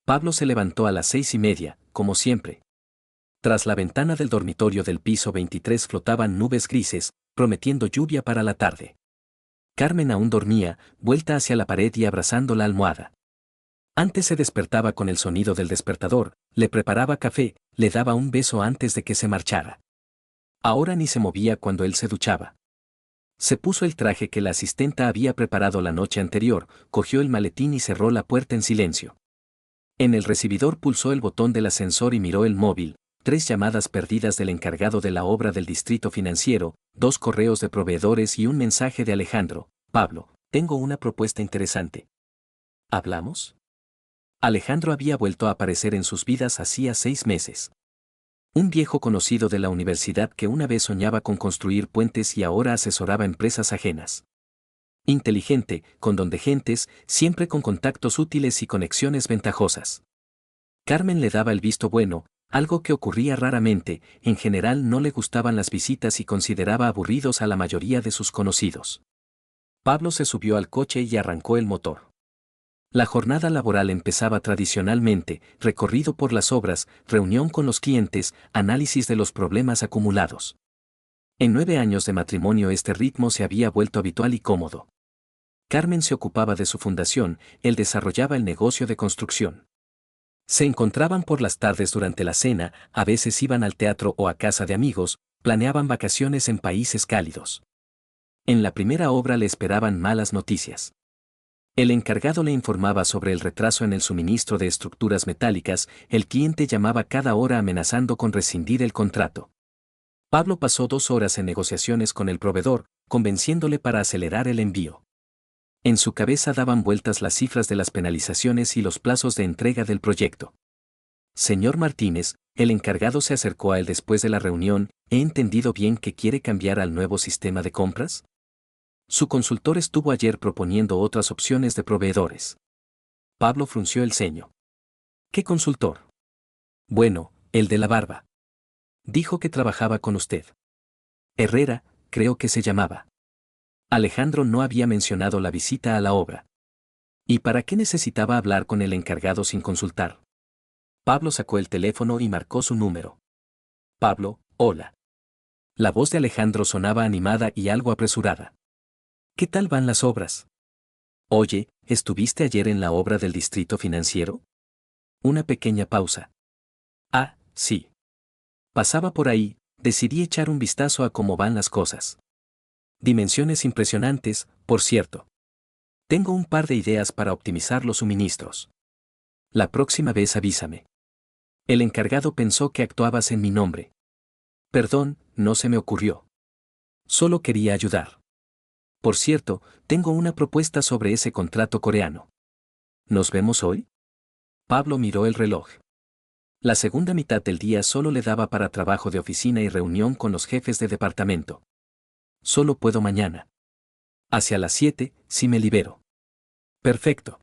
Pablo se levantó a las 6:30, como siempre. Tras la ventana del dormitorio del piso 23 flotaban nubes grises, prometiendo lluvia para la tarde. Carmen aún dormía, vuelta hacia la pared y abrazando la almohada. Antes se despertaba con el sonido del despertador, le preparaba café, le daba un beso antes de que se marchara. Ahora ni se movía cuando él se duchaba. Se puso el traje que la asistenta había preparado la noche anterior, cogió el maletín y cerró la puerta en silencio. En el recibidor pulsó el botón del ascensor y miró el móvil, 3 llamadas perdidas del encargado de la obra del distrito financiero, 2 correos de proveedores y un mensaje de Alejandro. Pablo, tengo una propuesta interesante. ¿Hablamos? Alejandro había vuelto a aparecer en sus vidas hacía 6 meses. Un viejo conocido de la universidad que una vez soñaba con construir puentes y ahora asesoraba empresas ajenas. Inteligente, con don de gentes, siempre con contactos útiles y conexiones ventajosas. Carmen le daba el visto bueno, algo que ocurría raramente, en general no le gustaban las visitas y consideraba aburridos a la mayoría de sus conocidos. Pablo se subió al coche y arrancó el motor. La jornada laboral empezaba tradicionalmente, recorrido por las obras, reunión con los clientes, análisis de los problemas acumulados. En 9 años de matrimonio este ritmo se había vuelto habitual y cómodo. Carmen se ocupaba de su fundación, él desarrollaba el negocio de construcción. Se encontraban por las tardes durante la cena, a veces iban al teatro o a casa de amigos, planeaban vacaciones en países cálidos. En la primera obra le esperaban malas noticias. El encargado le informaba sobre el retraso en el suministro de estructuras metálicas, el cliente llamaba cada hora amenazando con rescindir el contrato. Pablo pasó 2 horas en negociaciones con el proveedor, convenciéndole para acelerar el envío. En su cabeza daban vueltas las cifras de las penalizaciones y los plazos de entrega del proyecto. Señor Martínez, el encargado se acercó a él después de la reunión, ¿he entendido bien que quiere cambiar al nuevo sistema de compras? Su consultor estuvo ayer proponiendo otras opciones de proveedores. Pablo frunció el ceño. ¿Qué consultor? Bueno, el de la barba. Dijo que trabajaba con usted. Herrera, creo que se llamaba. Alejandro no había mencionado la visita a la obra. ¿Y para qué necesitaba hablar con el encargado sin consultar? Pablo sacó el teléfono y marcó su número. Pablo, hola. La voz de Alejandro sonaba animada y algo apresurada. ¿Qué tal van las obras? Oye, ¿estuviste ayer en la obra del distrito financiero? Una pequeña pausa. Ah, sí. Pasaba por ahí, decidí echar un vistazo a cómo van las cosas. Dimensiones impresionantes, por cierto. Tengo un par de ideas para optimizar los suministros. La próxima vez avísame. El encargado pensó que actuabas en mi nombre. Perdón, no se me ocurrió. Solo quería ayudar. Por cierto, tengo una propuesta sobre ese contrato coreano. ¿Nos vemos hoy? Pablo miró el reloj. La segunda mitad del día solo le daba para trabajo de oficina y reunión con los jefes de departamento. Solo puedo mañana. Hacia las 7, si me libero. Perfecto.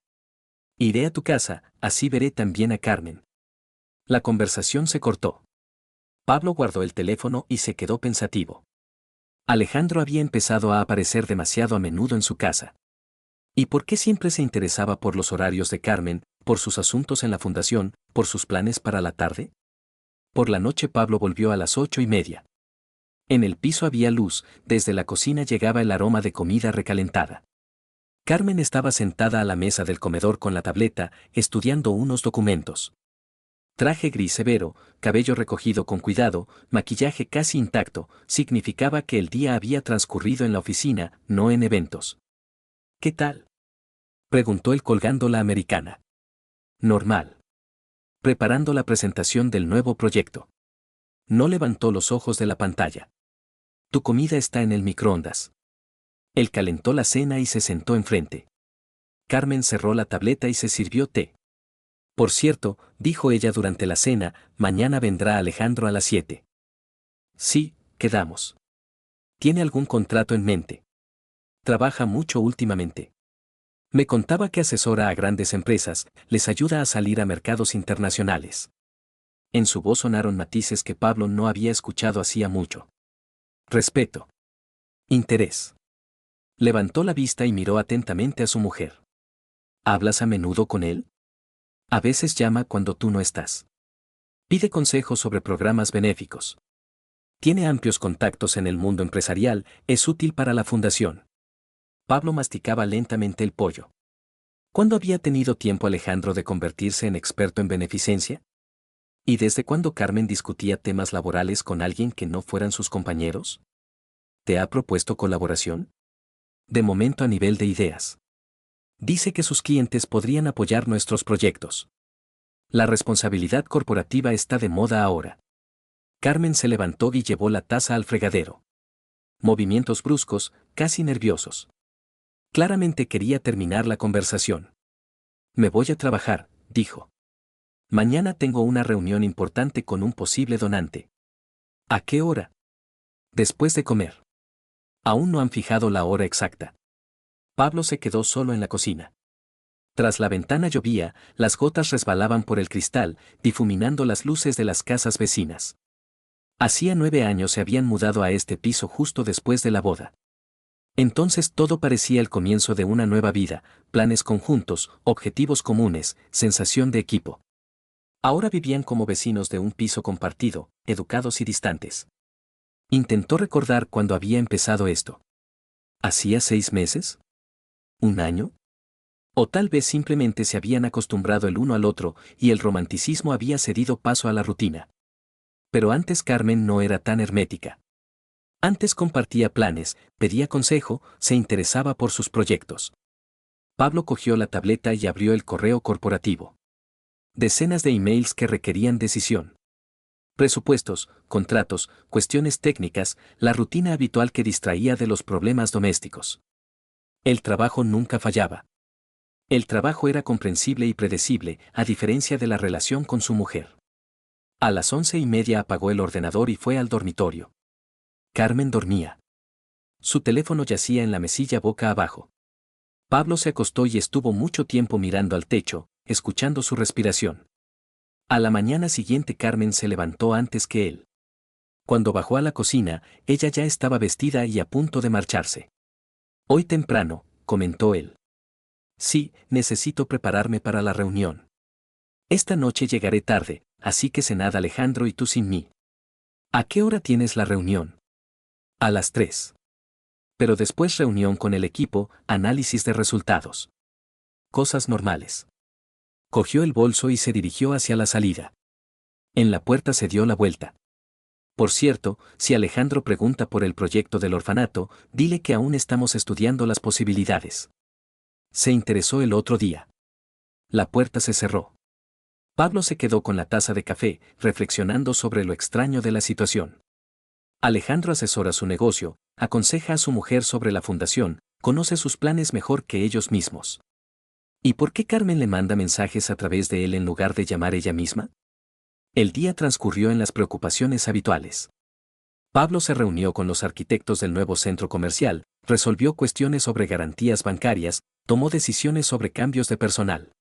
Iré a tu casa, así veré también a Carmen. La conversación se cortó. Pablo guardó el teléfono y se quedó pensativo. Alejandro había empezado a aparecer demasiado a menudo en su casa. ¿Y por qué siempre se interesaba por los horarios de Carmen, por sus asuntos en la fundación, por sus planes para la tarde? Por la noche Pablo volvió a las 8:30. En el piso había luz, desde la cocina llegaba el aroma de comida recalentada. Carmen estaba sentada a la mesa del comedor con la tableta, estudiando unos documentos. Traje gris severo, cabello recogido con cuidado, maquillaje casi intacto, significaba que el día había transcurrido en la oficina, no en eventos. ¿Qué tal?, preguntó él colgando la americana. Normal. Preparando la presentación del nuevo proyecto. No levantó los ojos de la pantalla. Tu comida está en el microondas. Él calentó la cena y se sentó enfrente. Carmen cerró la tableta y se sirvió té. Por cierto, dijo ella durante la cena, mañana vendrá Alejandro a las 7. Sí, quedamos. ¿Tiene algún contrato en mente? Trabaja mucho últimamente. Me contaba que asesora a grandes empresas, les ayuda a salir a mercados internacionales. En su voz sonaron matices que Pablo no había escuchado hacía mucho. Respeto. Interés. Levantó la vista y miró atentamente a su mujer. ¿Hablas a menudo con él? A veces llama cuando tú no estás. Pide consejos sobre programas benéficos. Tiene amplios contactos en el mundo empresarial, es útil para la fundación. Pablo masticaba lentamente el pollo. ¿Cuándo había tenido tiempo Alejandro de convertirse en experto en beneficencia? ¿Y desde cuándo Carmen discutía temas laborales con alguien que no fueran sus compañeros? ¿Te ha propuesto colaboración? De momento a nivel de ideas. Dice que sus clientes podrían apoyar nuestros proyectos. La responsabilidad corporativa está de moda ahora. Carmen se levantó y llevó la taza al fregadero. Movimientos bruscos, casi nerviosos. Claramente quería terminar la conversación. Me voy a trabajar, dijo. Mañana tengo una reunión importante con un posible donante. ¿A qué hora? Después de comer. Aún no han fijado la hora exacta. Pablo se quedó solo en la cocina. Tras la ventana llovía, las gotas resbalaban por el cristal, difuminando las luces de las casas vecinas. Hacía 9 años se habían mudado a este piso justo después de la boda. Entonces todo parecía el comienzo de una nueva vida, planes conjuntos, objetivos comunes, sensación de equipo. Ahora vivían como vecinos de un piso compartido, educados y distantes. Intentó recordar cuándo había empezado esto. ¿Hacía 6 meses? ¿Un año? O tal vez simplemente se habían acostumbrado el uno al otro y el romanticismo había cedido paso a la rutina. Pero antes Carmen no era tan hermética. Antes compartía planes, pedía consejo, se interesaba por sus proyectos. Pablo cogió la tableta y abrió el correo corporativo. Decenas de emails que requerían decisión. Presupuestos, contratos, cuestiones técnicas, la rutina habitual que distraía de los problemas domésticos. El trabajo nunca fallaba. El trabajo era comprensible y predecible, a diferencia de la relación con su mujer. A las 11:30 apagó el ordenador y fue al dormitorio. Carmen dormía. Su teléfono yacía en la mesilla boca abajo. Pablo se acostó y estuvo mucho tiempo mirando al techo, escuchando su respiración. A la mañana siguiente Carmen se levantó antes que él. Cuando bajó a la cocina, ella ya estaba vestida y a punto de marcharse. Hoy temprano, comentó él. Sí, necesito prepararme para la reunión. Esta noche llegaré tarde, así que cenad Alejandro y tú sin mí. ¿A qué hora tienes la reunión? A las 3. Pero después reunión con el equipo, análisis de resultados. Cosas normales. Cogió el bolso y se dirigió hacia la salida. En la puerta se dio la vuelta. Por cierto, si Alejandro pregunta por el proyecto del orfanato, dile que aún estamos estudiando las posibilidades. Se interesó el otro día. La puerta se cerró. Pablo se quedó con la taza de café, reflexionando sobre lo extraño de la situación. Alejandro asesora su negocio, aconseja a su mujer sobre la fundación, conoce sus planes mejor que ellos mismos. ¿Y por qué Carmen le manda mensajes a través de él en lugar de llamar ella misma? El día transcurrió en las preocupaciones habituales. Pablo se reunió con los arquitectos del nuevo centro comercial, resolvió cuestiones sobre garantías bancarias, tomó decisiones sobre cambios de personal.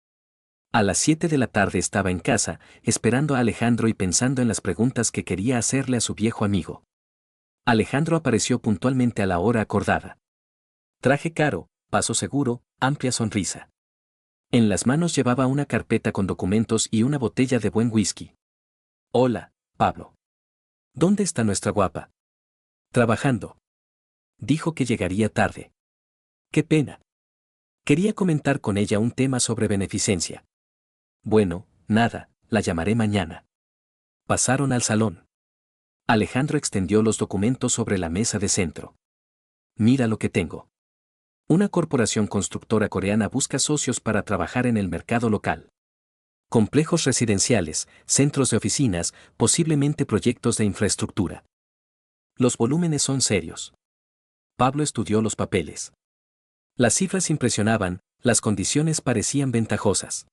A las 7 de la tarde estaba en casa, esperando a Alejandro y pensando en las preguntas que quería hacerle a su viejo amigo. Alejandro apareció puntualmente a la hora acordada. Traje caro, paso seguro, amplia sonrisa. En las manos llevaba una carpeta con documentos y una botella de buen whisky. Hola, Pablo. ¿Dónde está nuestra guapa? Trabajando. Dijo que llegaría tarde. Qué pena. Quería comentar con ella un tema sobre beneficencia. Bueno, nada, la llamaré mañana. Pasaron al salón. Alejandro extendió los documentos sobre la mesa de centro. Mira lo que tengo. Una corporación constructora coreana busca socios para trabajar en el mercado local. Complejos residenciales, centros de oficinas, posiblemente proyectos de infraestructura. Los volúmenes son serios. Pablo estudió los papeles. Las cifras impresionaban, las condiciones parecían ventajosas.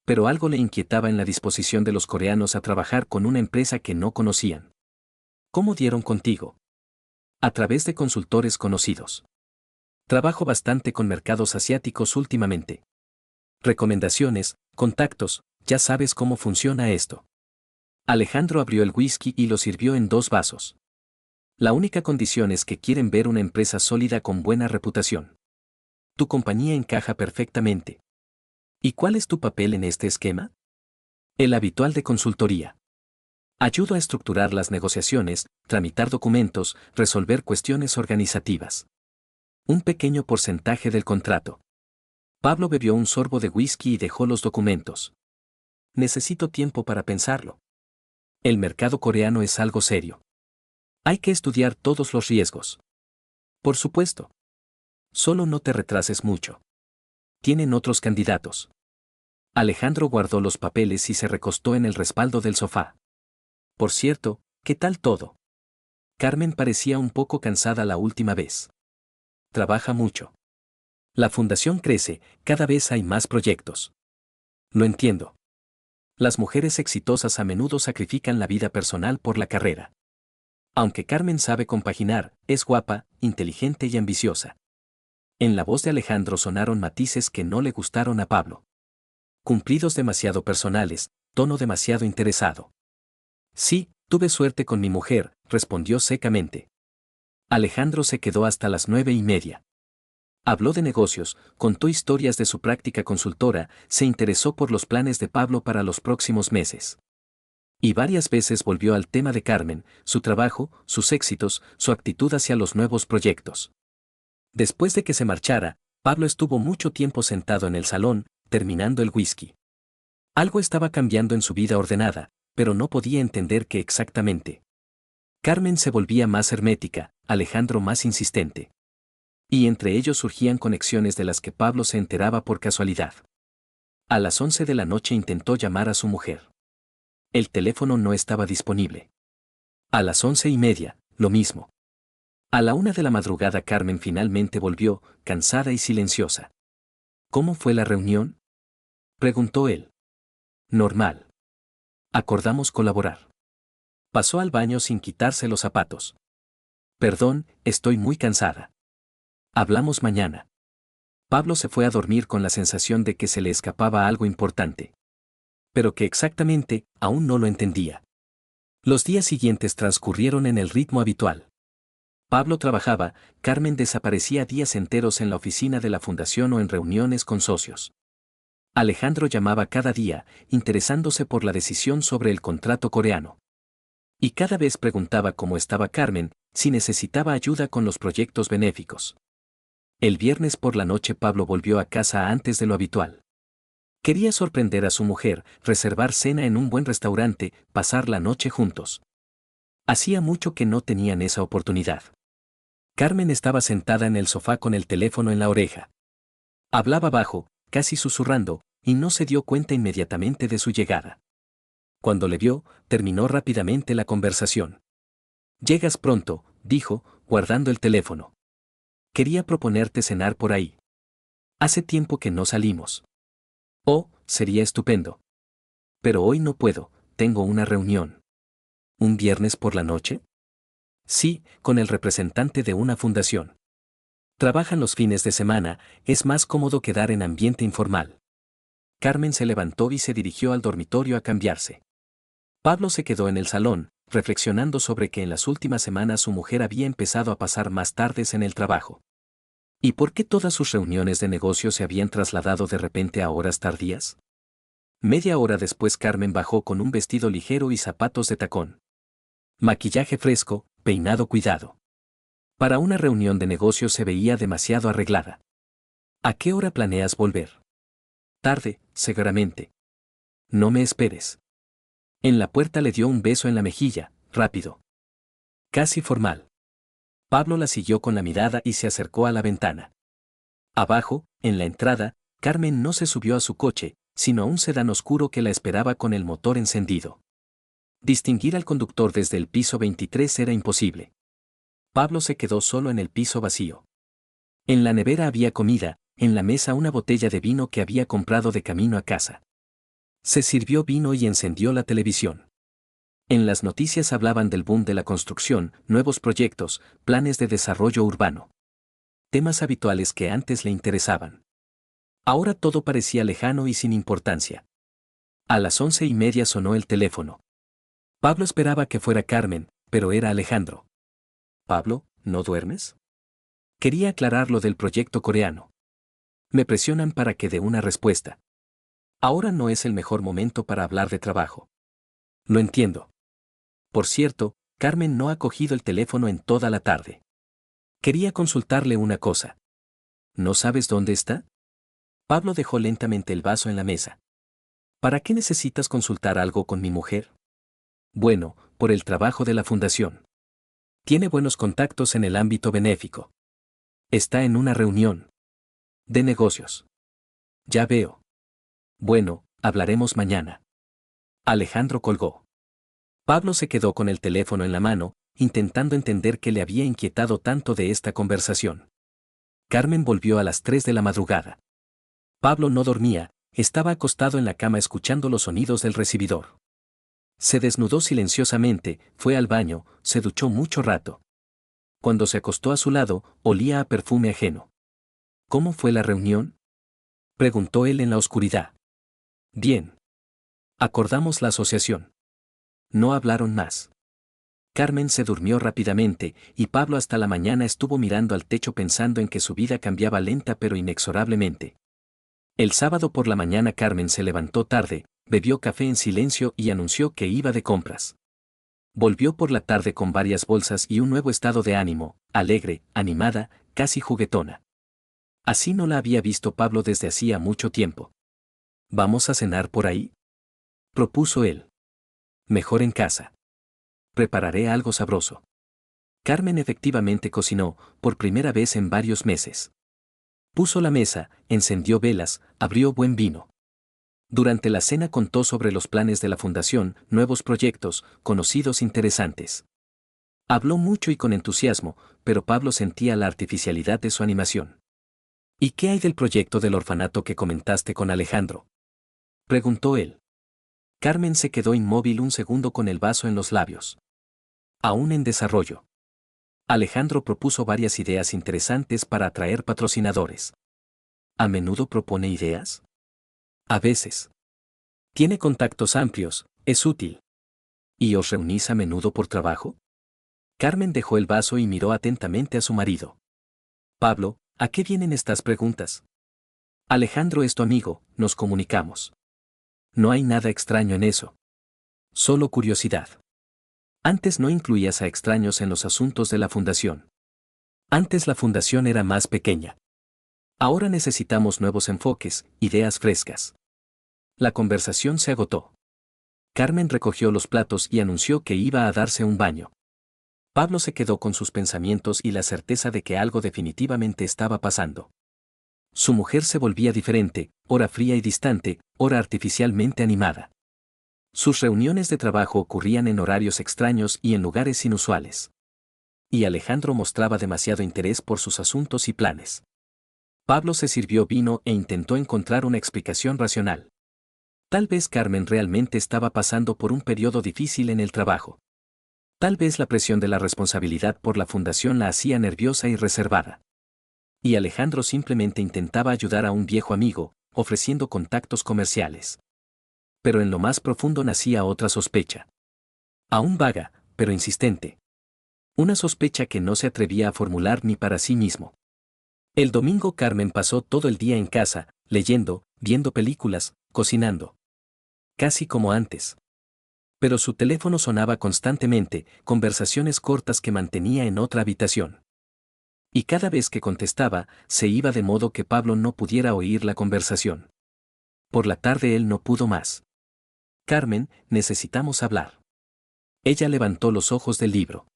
Pero algo le inquietaba en la disposición de los coreanos a trabajar con una empresa que no conocían. ¿Cómo dieron contigo? A través de consultores conocidos. Trabajo bastante con mercados asiáticos últimamente. Recomendaciones, contactos, ya sabes cómo funciona esto. Alejandro abrió el whisky y lo sirvió en 2 vasos. La única condición es que quieren ver una empresa sólida con buena reputación. Tu compañía encaja perfectamente. ¿Y cuál es tu papel en este esquema? El habitual de consultoría. Ayudo a estructurar las negociaciones, tramitar documentos, resolver cuestiones organizativas. Un pequeño porcentaje del contrato. Pablo bebió un sorbo de whisky y dejó los documentos. Necesito tiempo para pensarlo. El mercado coreano es algo serio. Hay que estudiar todos los riesgos. Por supuesto. Solo no te retrases mucho. Tienen otros candidatos. Alejandro guardó los papeles y se recostó en el respaldo del sofá. Por cierto, ¿qué tal todo? Carmen parecía un poco cansada la última vez. Trabaja mucho. La fundación crece, cada vez hay más proyectos. Lo entiendo. Las mujeres exitosas a menudo sacrifican la vida personal por la carrera. Aunque Carmen sabe compaginar, es guapa, inteligente y ambiciosa. En la voz de Alejandro sonaron matices que no le gustaron a Pablo. Cumplidos demasiado personales, tono demasiado interesado. Sí, tuve suerte con mi mujer, respondió secamente. Alejandro se quedó hasta las 9:30. Habló de negocios, contó historias de su práctica consultora, se interesó por los planes de Pablo para los próximos meses. Y varias veces volvió al tema de Carmen, su trabajo, sus éxitos, su actitud hacia los nuevos proyectos. Después de que se marchara, Pablo estuvo mucho tiempo sentado en el salón, terminando el whisky. Algo estaba cambiando en su vida ordenada, pero no podía entender qué exactamente. Carmen se volvía más hermética, Alejandro más insistente. Y entre ellos surgían conexiones de las que Pablo se enteraba por casualidad. A las 11 de la noche intentó llamar a su mujer. El teléfono no estaba disponible. A las 11:30, lo mismo. A la 1 de la madrugada Carmen finalmente volvió, cansada y silenciosa. ¿Cómo fue la reunión?, preguntó él. Normal. Acordamos colaborar. Pasó al baño sin quitarse los zapatos. Perdón, estoy muy cansada. Hablamos mañana. Pablo se fue a dormir con la sensación de que se le escapaba algo importante. Pero que exactamente, aún no lo entendía. Los días siguientes transcurrieron en el ritmo habitual. Pablo trabajaba, Carmen desaparecía días enteros en la oficina de la fundación o en reuniones con socios. Alejandro llamaba cada día, interesándose por la decisión sobre el contrato coreano. Y cada vez preguntaba cómo estaba Carmen, si necesitaba ayuda con los proyectos benéficos. El viernes por la noche Pablo volvió a casa antes de lo habitual. Quería sorprender a su mujer, reservar cena en un buen restaurante, pasar la noche juntos. Hacía mucho que no tenían esa oportunidad. Carmen estaba sentada en el sofá con el teléfono en la oreja. Hablaba bajo, casi susurrando, y no se dio cuenta inmediatamente de su llegada. Cuando le vio, terminó rápidamente la conversación. «Llegas pronto», dijo, guardando el teléfono. «Quería proponerte cenar por ahí. Hace tiempo que no salimos». «Oh, sería estupendo. Pero hoy no puedo, tengo una reunión». «¿Un viernes por la noche?» «Sí, con el representante de una fundación. Trabajan los fines de semana, es más cómodo quedar en ambiente informal». Carmen se levantó y se dirigió al dormitorio a cambiarse. Pablo se quedó en el salón, reflexionando sobre que en las últimas semanas su mujer había empezado a pasar más tardes en el trabajo. ¿Y por qué todas sus reuniones de negocio se habían trasladado de repente a horas tardías? Media hora después Carmen bajó con un vestido ligero y zapatos de tacón. Maquillaje fresco, peinado cuidado. Para una reunión de negocio se veía demasiado arreglada. ¿A qué hora planeas volver? Tarde, seguramente. No me esperes. En la puerta le dio un beso en la mejilla, rápido. Casi formal. Pablo la siguió con la mirada y se acercó a la ventana. Abajo, en la entrada, Carmen no se subió a su coche, sino a un sedán oscuro que la esperaba con el motor encendido. Distinguir al conductor desde el piso 23 era imposible. Pablo se quedó solo en el piso vacío. En la nevera había comida, en la mesa una botella de vino que había comprado de camino a casa. Se sirvió vino y encendió la televisión. En las noticias hablaban del boom de la construcción, nuevos proyectos, planes de desarrollo urbano. Temas habituales que antes le interesaban. Ahora todo parecía lejano y sin importancia. A las 11:30 sonó el teléfono. Pablo esperaba que fuera Carmen, pero era Alejandro. «Pablo, ¿no duermes?». Quería aclarar lo del proyecto coreano. «Me presionan para que dé una respuesta». Ahora no es el mejor momento para hablar de trabajo. Lo entiendo. Por cierto, Carmen no ha cogido el teléfono en toda la tarde. Quería consultarle una cosa. ¿No sabes dónde está? Pablo dejó lentamente el vaso en la mesa. ¿Para qué necesitas consultar algo con mi mujer? Bueno, por el trabajo de la fundación. Tiene buenos contactos en el ámbito benéfico. Está en una reunión de negocios. Ya veo. Bueno, hablaremos mañana. Alejandro colgó. Pablo se quedó con el teléfono en la mano, intentando entender qué le había inquietado tanto de esta conversación. Carmen volvió a las 3 de la madrugada. Pablo no dormía, estaba acostado en la cama escuchando los sonidos del recibidor. Se desnudó silenciosamente, fue al baño, se duchó mucho rato. Cuando se acostó a su lado, olía a perfume ajeno. ¿Cómo fue la reunión? Preguntó él en la oscuridad. Bien. Acordamos la asociación. No hablaron más. Carmen se durmió rápidamente, y Pablo hasta la mañana estuvo mirando al techo pensando en que su vida cambiaba lenta pero inexorablemente. El sábado por la mañana Carmen se levantó tarde, bebió café en silencio y anunció que iba de compras. Volvió por la tarde con varias bolsas y un nuevo estado de ánimo, alegre, animada, casi juguetona. Así no la había visto Pablo desde hacía mucho tiempo. ¿Vamos a cenar por ahí?, propuso él. Mejor en casa. Prepararé algo sabroso. Carmen efectivamente cocinó, por primera vez en varios meses. Puso la mesa, encendió velas, abrió buen vino. Durante la cena contó sobre los planes de la fundación, nuevos proyectos, conocidos interesantes. Habló mucho y con entusiasmo, pero Pablo sentía la artificialidad de su animación. ¿Y qué hay del proyecto del orfanato que comentaste con Alejandro?, preguntó él. Carmen se quedó inmóvil un segundo con el vaso en los labios. Aún en desarrollo. Alejandro propuso varias ideas interesantes para atraer patrocinadores. ¿A menudo propone ideas? A veces. Tiene contactos amplios, es útil. ¿Y os reunís a menudo por trabajo? Carmen dejó el vaso y miró atentamente a su marido. Pablo, ¿a qué vienen estas preguntas? Alejandro es tu amigo, nos comunicamos. No hay nada extraño en eso. Solo curiosidad. Antes no incluías a extraños en los asuntos de la fundación. Antes la fundación era más pequeña. Ahora necesitamos nuevos enfoques, ideas frescas. La conversación se agotó. Carmen recogió los platos y anunció que iba a darse un baño. Pablo se quedó con sus pensamientos y la certeza de que algo definitivamente estaba pasando. Su mujer se volvía diferente, ora fría y distante, ora artificialmente animada. Sus reuniones de trabajo ocurrían en horarios extraños y en lugares inusuales. Y Alejandro mostraba demasiado interés por sus asuntos y planes. Pablo se sirvió vino e intentó encontrar una explicación racional. Tal vez Carmen realmente estaba pasando por un periodo difícil en el trabajo. Tal vez la presión de la responsabilidad por la fundación la hacía nerviosa y reservada. Y Alejandro simplemente intentaba ayudar a un viejo amigo, ofreciendo contactos comerciales. Pero en lo más profundo nacía otra sospecha. Aún vaga, pero insistente. Una sospecha que no se atrevía a formular ni para sí mismo. El domingo Carmen pasó todo el día en casa, leyendo, viendo películas, cocinando. Casi como antes. Pero su teléfono sonaba constantemente, conversaciones cortas que mantenía en otra habitación. Y cada vez que contestaba, se iba de modo que Pablo no pudiera oír la conversación. Por la tarde él no pudo más. Carmen, necesitamos hablar. Ella levantó los ojos del libro.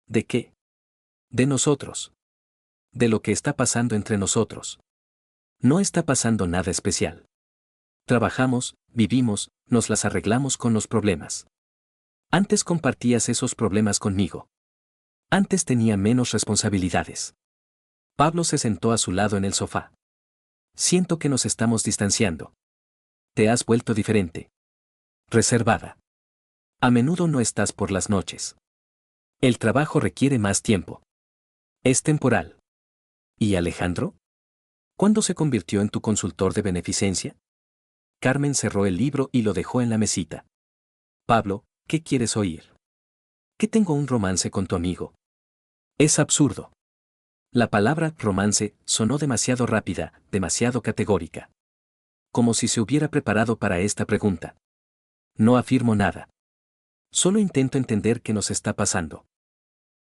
¿De qué? De nosotros. De lo que está pasando entre nosotros. No está pasando nada especial. Trabajamos, vivimos, nos las arreglamos con los problemas. Antes compartías esos problemas conmigo. Antes tenía menos responsabilidades. Pablo se sentó a su lado en el sofá. Siento que nos estamos distanciando. Te has vuelto diferente. Reservada. A menudo no estás por las noches. El trabajo requiere más tiempo. Es temporal. ¿Y Alejandro? ¿Cuándo se convirtió en tu consultor de beneficencia? Carmen cerró el libro y lo dejó en la mesita. Pablo, ¿qué quieres oír? Que tengo un romance con tu amigo. Es absurdo. La palabra romance sonó demasiado rápida, demasiado categórica. Como si se hubiera preparado para esta pregunta. No afirmo nada. Solo intento entender qué nos está pasando.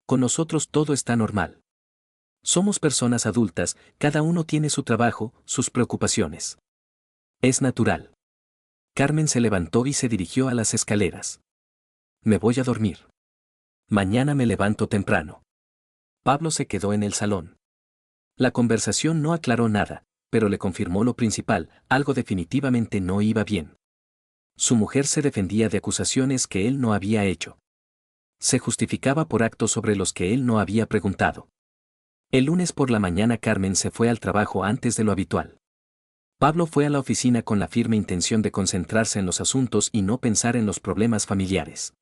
Con nosotros todo está normal. Somos personas adultas, cada uno tiene su trabajo, sus preocupaciones. Es natural. Carmen se levantó y se dirigió a las escaleras. Me voy a dormir. Mañana me levanto temprano. Pablo se quedó en el salón. La conversación no aclaró nada, pero le confirmó lo principal, algo definitivamente no iba bien. Su mujer se defendía de acusaciones que él no había hecho. Se justificaba por actos sobre los que él no había preguntado. El lunes por la mañana Carmen se fue al trabajo antes de lo habitual. Pablo fue a la oficina con la firme intención de concentrarse en los asuntos y no pensar en los problemas familiares.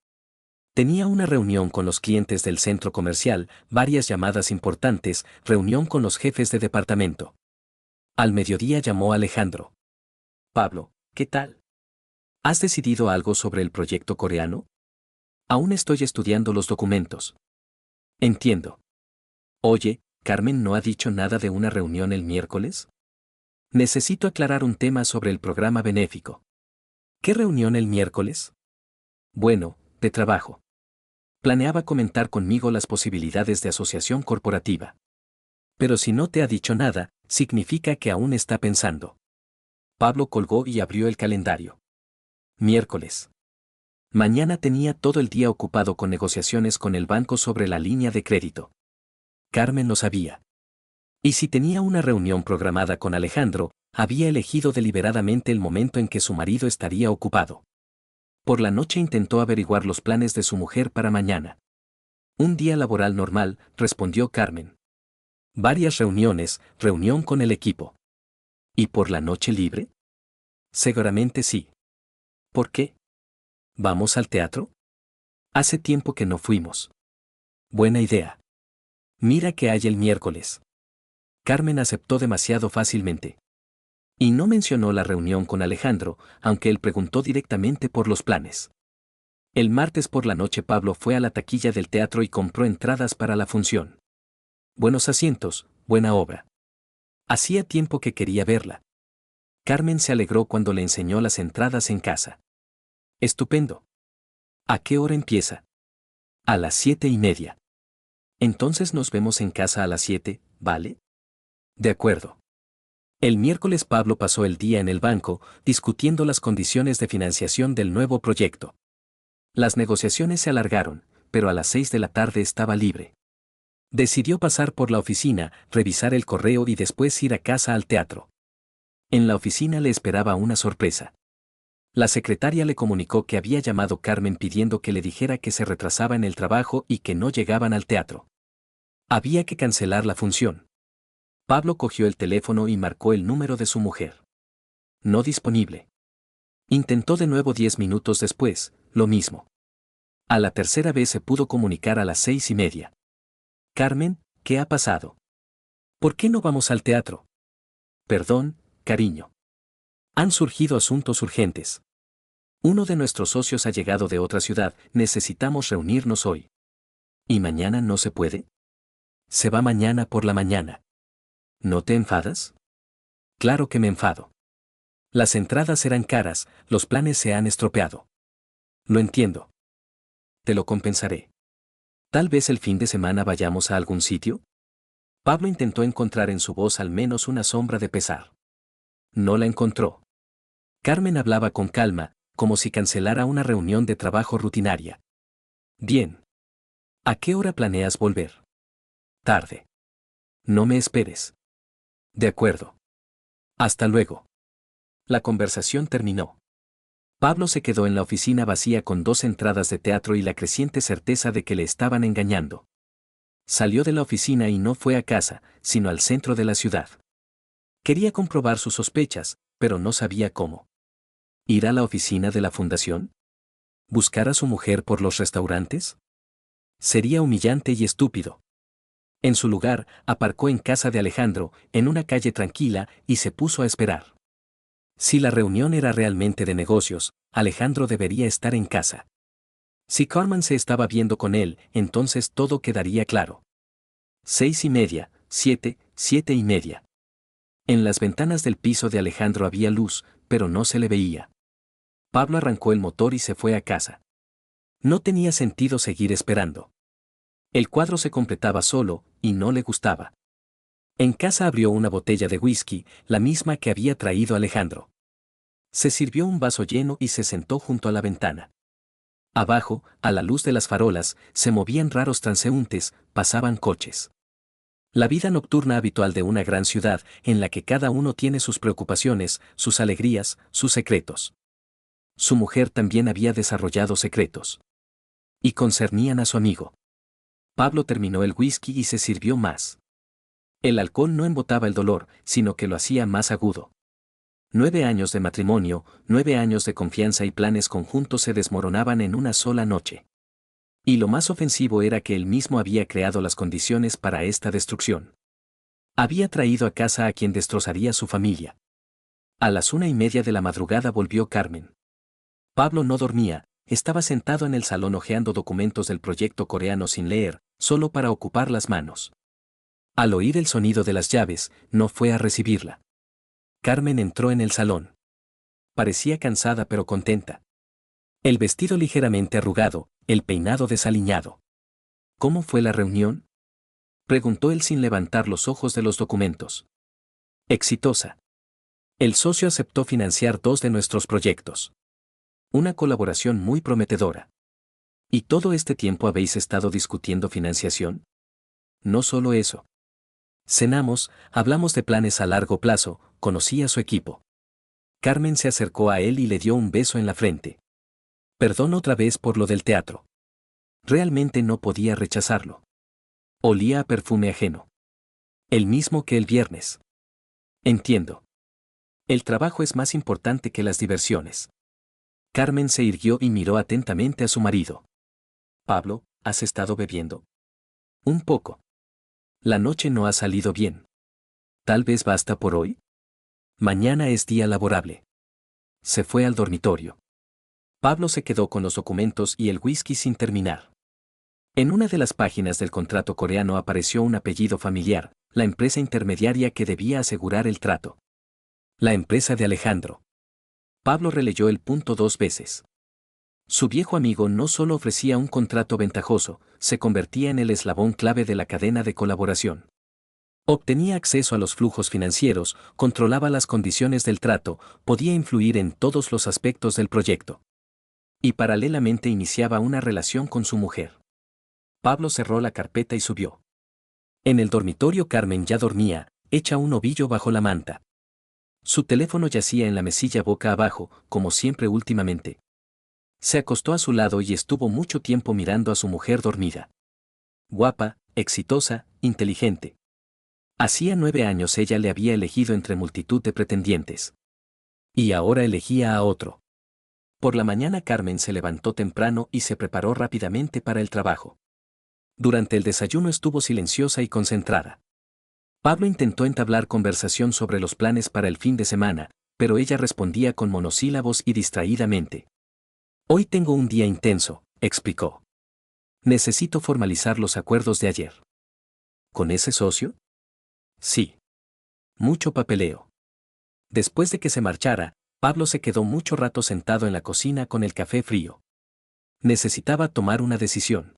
Tenía una reunión con los clientes del centro comercial, varias llamadas importantes, reunión con los jefes de departamento. Al mediodía llamó a Alejandro. Pablo, ¿qué tal? ¿Has decidido algo sobre el proyecto coreano? Aún estoy estudiando los documentos. Entiendo. Oye, ¿Carmen no ha dicho nada de una reunión el miércoles? Necesito aclarar un tema sobre el programa benéfico. ¿Qué reunión el miércoles? Bueno, de trabajo. Planeaba comentar conmigo las posibilidades de asociación corporativa. Pero si no te ha dicho nada, significa que aún está pensando. Pablo colgó y abrió el calendario. Miércoles. Mañana tenía todo el día ocupado con negociaciones con el banco sobre la línea de crédito. Carmen lo sabía. Y si tenía una reunión programada con Alejandro, había elegido deliberadamente el momento en que su marido estaría ocupado. Por la noche intentó averiguar los planes de su mujer para mañana. Un día laboral normal, respondió Carmen. Varias reuniones, reunión con el equipo. ¿Y por la noche libre? Seguramente sí. ¿Por qué? ¿Vamos al teatro? Hace tiempo que no fuimos. Buena idea. Mira que hay el miércoles. Carmen aceptó demasiado fácilmente. Y no mencionó la reunión con Alejandro, aunque él preguntó directamente por los planes. El martes por la noche Pablo fue a la taquilla del teatro y compró entradas para la función. Buenos asientos, buena obra. Hacía tiempo que quería verla. Carmen se alegró cuando le enseñó las entradas en casa. Estupendo. ¿A qué hora empieza? A las 7:30. Entonces nos vemos en casa a las 7, ¿vale? De acuerdo. El miércoles Pablo pasó el día en el banco, discutiendo las condiciones de financiación del nuevo proyecto. Las negociaciones se alargaron, pero a las 6 de la tarde estaba libre. Decidió pasar por la oficina, revisar el correo y después ir a casa al teatro. En la oficina le esperaba una sorpresa. La secretaria le comunicó que había llamado Carmen pidiendo que le dijera que se retrasaba en el trabajo y que no llegaban al teatro. Había que cancelar la función. Pablo cogió el teléfono y marcó el número de su mujer. No disponible. Intentó de nuevo 10 minutos después, lo mismo. A la tercera vez se pudo comunicar a las 6:30. Carmen, ¿qué ha pasado? ¿Por qué no vamos al teatro? Perdón, cariño. Han surgido asuntos urgentes. Uno de nuestros socios ha llegado de otra ciudad, necesitamos reunirnos hoy. ¿Y mañana no se puede? Se va mañana por la mañana. ¿No te enfadas? Claro que me enfado. Las entradas eran caras, los planes se han estropeado. Lo entiendo. Te lo compensaré. Tal vez el fin de semana vayamos a algún sitio. Pablo intentó encontrar en su voz al menos una sombra de pesar. No la encontró. Carmen hablaba con calma, como si cancelara una reunión de trabajo rutinaria. Bien. ¿A qué hora planeas volver? Tarde. No me esperes. De acuerdo. Hasta luego. La conversación terminó. Pablo se quedó en la oficina vacía con 2 entradas de teatro y la creciente certeza de que le estaban engañando. Salió de la oficina y no fue a casa, sino al centro de la ciudad. Quería comprobar sus sospechas, pero no sabía cómo. ¿Ir a la oficina de la fundación? ¿Buscar a su mujer por los restaurantes? Sería humillante y estúpido. En su lugar, aparcó en casa de Alejandro, en una calle tranquila, y se puso a esperar. Si la reunión era realmente de negocios, Alejandro debería estar en casa. Si Carmen se estaba viendo con él, entonces todo quedaría claro. 6:30, 7:30. En las ventanas del piso de Alejandro había luz, pero no se le veía. Pablo arrancó el motor y se fue a casa. No tenía sentido seguir esperando. El cuadro se completaba solo, y no le gustaba. En casa abrió una botella de whisky, la misma que había traído Alejandro. Se sirvió un vaso lleno y se sentó junto a la ventana. Abajo, a la luz de las farolas, se movían raros transeúntes, pasaban coches. La vida nocturna habitual de una gran ciudad, en la que cada uno tiene sus preocupaciones, sus alegrías, sus secretos. Su mujer también había desarrollado secretos. Y concernían a su amigo. Pablo terminó el whisky y se sirvió más. El alcohol no embotaba el dolor, sino que lo hacía más agudo. 9 años de matrimonio, 9 años de confianza y planes conjuntos se desmoronaban en una sola noche. Y lo más ofensivo era que él mismo había creado las condiciones para esta destrucción. Había traído a casa a quien destrozaría su familia. A las 1:30 de la madrugada volvió Carmen. Pablo no dormía, estaba sentado en el salón hojeando documentos del proyecto coreano sin leer, solo para ocupar las manos. Al oír el sonido de las llaves, no fue a recibirla. Carmen entró en el salón. Parecía cansada pero contenta. El vestido ligeramente arrugado, el peinado desaliñado. ¿Cómo fue la reunión?, preguntó él sin levantar los ojos de los documentos. Exitosa. El socio aceptó financiar 2 de nuestros proyectos. Una colaboración muy prometedora. ¿Y todo este tiempo habéis estado discutiendo financiación? No solo eso. Cenamos, hablamos de planes a largo plazo, conocí a su equipo. Carmen se acercó a él y le dio un beso en la frente. Perdón otra vez por lo del teatro. Realmente no podía rechazarlo. Olía a perfume ajeno. El mismo que el viernes. Entiendo. El trabajo es más importante que las diversiones. Carmen se irguió y miró atentamente a su marido. Pablo, ¿has estado bebiendo? Un poco. La noche no ha salido bien. Tal vez basta por hoy. Mañana es día laborable. Se fue al dormitorio. Pablo se quedó con los documentos y el whisky sin terminar. En una de las páginas del contrato coreano apareció un apellido familiar, la empresa intermediaria que debía asegurar el trato. La empresa de Alejandro. Pablo releyó el punto 2 veces. Su viejo amigo no solo ofrecía un contrato ventajoso, se convertía en el eslabón clave de la cadena de colaboración. Obtenía acceso a los flujos financieros, controlaba las condiciones del trato, podía influir en todos los aspectos del proyecto. Y paralelamente iniciaba una relación con su mujer. Pablo cerró la carpeta y subió. En el dormitorio Carmen ya dormía, hecha un ovillo bajo la manta. Su teléfono yacía en la mesilla boca abajo, como siempre últimamente. Se acostó a su lado y estuvo mucho tiempo mirando a su mujer dormida. Guapa, exitosa, inteligente. Hacía 9 años ella le había elegido entre multitud de pretendientes. Y ahora elegía a otro. Por la mañana Carmen se levantó temprano y se preparó rápidamente para el trabajo. Durante el desayuno estuvo silenciosa y concentrada. Pablo intentó entablar conversación sobre los planes para el fin de semana, pero ella respondía con monosílabos y distraídamente. Hoy tengo un día intenso, explicó. Necesito formalizar los acuerdos de ayer. ¿Con ese socio? Sí. Mucho papeleo. Después de que se marchara, Pablo se quedó mucho rato sentado en la cocina con el café frío. Necesitaba tomar una decisión.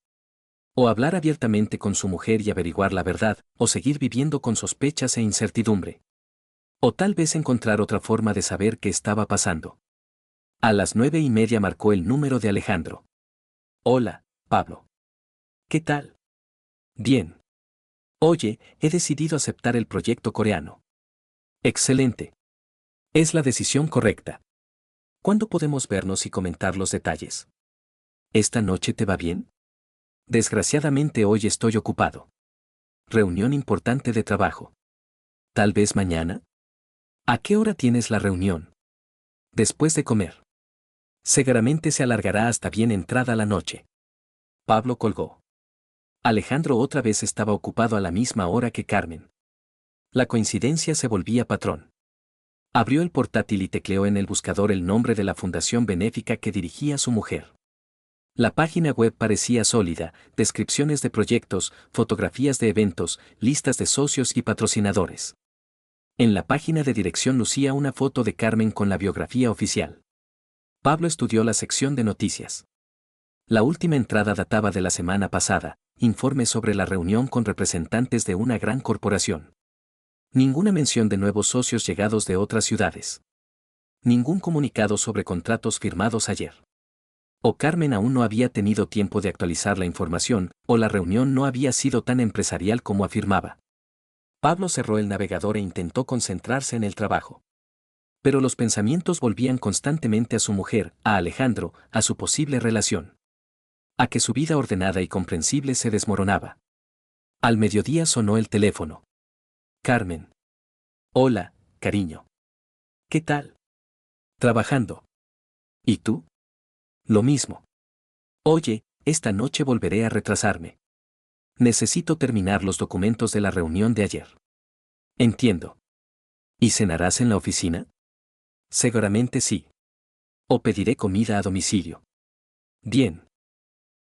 O hablar abiertamente con su mujer y averiguar la verdad, o seguir viviendo con sospechas e incertidumbre. O tal vez encontrar otra forma de saber qué estaba pasando. A las 9:30 marcó el número de Alejandro. Hola, Pablo. ¿Qué tal? Bien. Oye, he decidido aceptar el proyecto coreano. Excelente. Es la decisión correcta. ¿Cuándo podemos vernos y comentar los detalles? ¿Esta noche te va bien? Desgraciadamente hoy estoy ocupado. Reunión importante de trabajo. ¿Tal vez mañana? ¿A qué hora tienes la reunión? Después de comer. Seguramente se alargará hasta bien entrada la noche. Pablo colgó. Alejandro otra vez estaba ocupado a la misma hora que Carmen. La coincidencia se volvía patrón. Abrió el portátil y tecleó en el buscador el nombre de la fundación benéfica que dirigía su mujer. La página web parecía sólida, descripciones de proyectos, fotografías de eventos, listas de socios y patrocinadores. En la página de dirección lucía una foto de Carmen con la biografía oficial. Pablo estudió la sección de noticias. La última entrada databa de la semana pasada, informe sobre la reunión con representantes de una gran corporación. Ninguna mención de nuevos socios llegados de otras ciudades. Ningún comunicado sobre contratos firmados ayer. O Carmen aún no había tenido tiempo de actualizar la información, o la reunión no había sido tan empresarial como afirmaba. Pablo cerró el navegador e intentó concentrarse en el trabajo. Pero los pensamientos volvían constantemente a su mujer, a Alejandro, a su posible relación. A que su vida ordenada y comprensible se desmoronaba. Al mediodía sonó el teléfono. Carmen. Hola, cariño. ¿Qué tal? Trabajando. ¿Y tú? Lo mismo. Oye, esta noche volveré a retrasarme. Necesito terminar los documentos de la reunión de ayer. Entiendo. ¿Y cenarás en la oficina? Seguramente sí. O pediré comida a domicilio. Bien.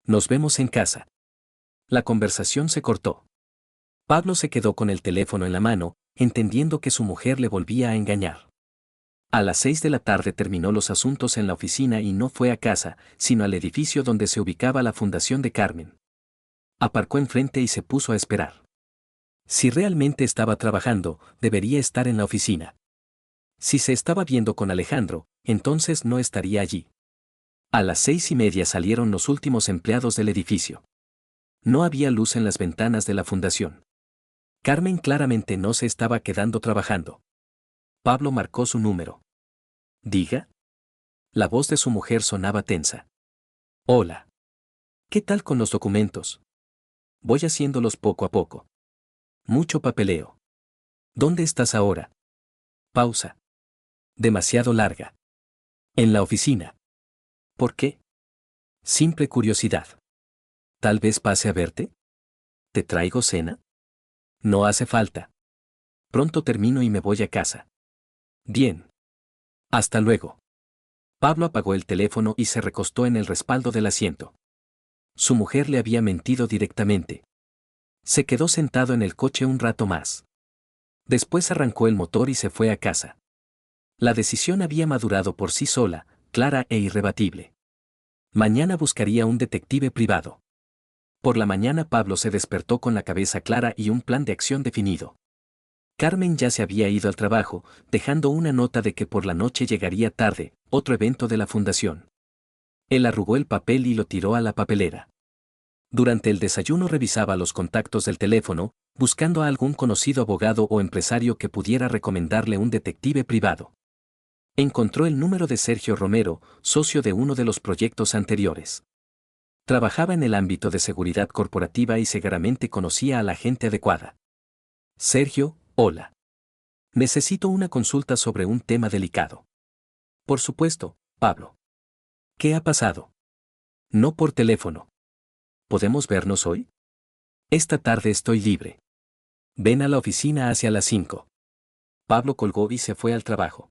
Nos vemos en casa. La conversación se cortó. Pablo se quedó con el teléfono en la mano, entendiendo que su mujer le volvía a engañar. A las 6 de la tarde terminó los asuntos en la oficina y no fue a casa, sino al edificio donde se ubicaba la fundación de Carmen. Aparcó enfrente y se puso a esperar. Si realmente estaba trabajando, debería estar en la oficina. Si se estaba viendo con Alejandro, entonces no estaría allí. A las 6:30 salieron los últimos empleados del edificio. No había luz en las ventanas de la fundación. Carmen claramente no se estaba quedando trabajando. Pablo marcó su número. Diga. La voz de su mujer sonaba tensa. Hola. ¿Qué tal con los documentos? Voy haciéndolos poco a poco. Mucho papeleo. ¿Dónde estás ahora? Pausa. Demasiado larga. En la oficina. ¿Por qué? Simple curiosidad. Tal vez pase a verte. ¿Te traigo cena? No hace falta. Pronto termino y me voy a casa. Bien. Hasta luego. Pablo apagó el teléfono y se recostó en el respaldo del asiento. Su mujer le había mentido directamente. Se quedó sentado en el coche un rato más. Después arrancó el motor y se fue a casa. La decisión había madurado por sí sola, clara e irrebatible. Mañana buscaría un detective privado. Por la mañana Pablo se despertó con la cabeza clara y un plan de acción definido. Carmen ya se había ido al trabajo, dejando una nota de que por la noche llegaría tarde, otro evento de la fundación. Él arrugó el papel y lo tiró a la papelera. Durante el desayuno revisaba los contactos del teléfono, buscando a algún conocido abogado o empresario que pudiera recomendarle un detective privado. Encontró el número de Sergio Romero, socio de uno de los proyectos anteriores. Trabajaba en el ámbito de seguridad corporativa y seguramente conocía a la gente adecuada. Sergio, hola. Necesito una consulta sobre un tema delicado. Por supuesto, Pablo. ¿Qué ha pasado? No por teléfono. ¿Podemos vernos hoy? Esta tarde estoy libre. Ven a la oficina hacia las 5. Pablo colgó y se fue al trabajo.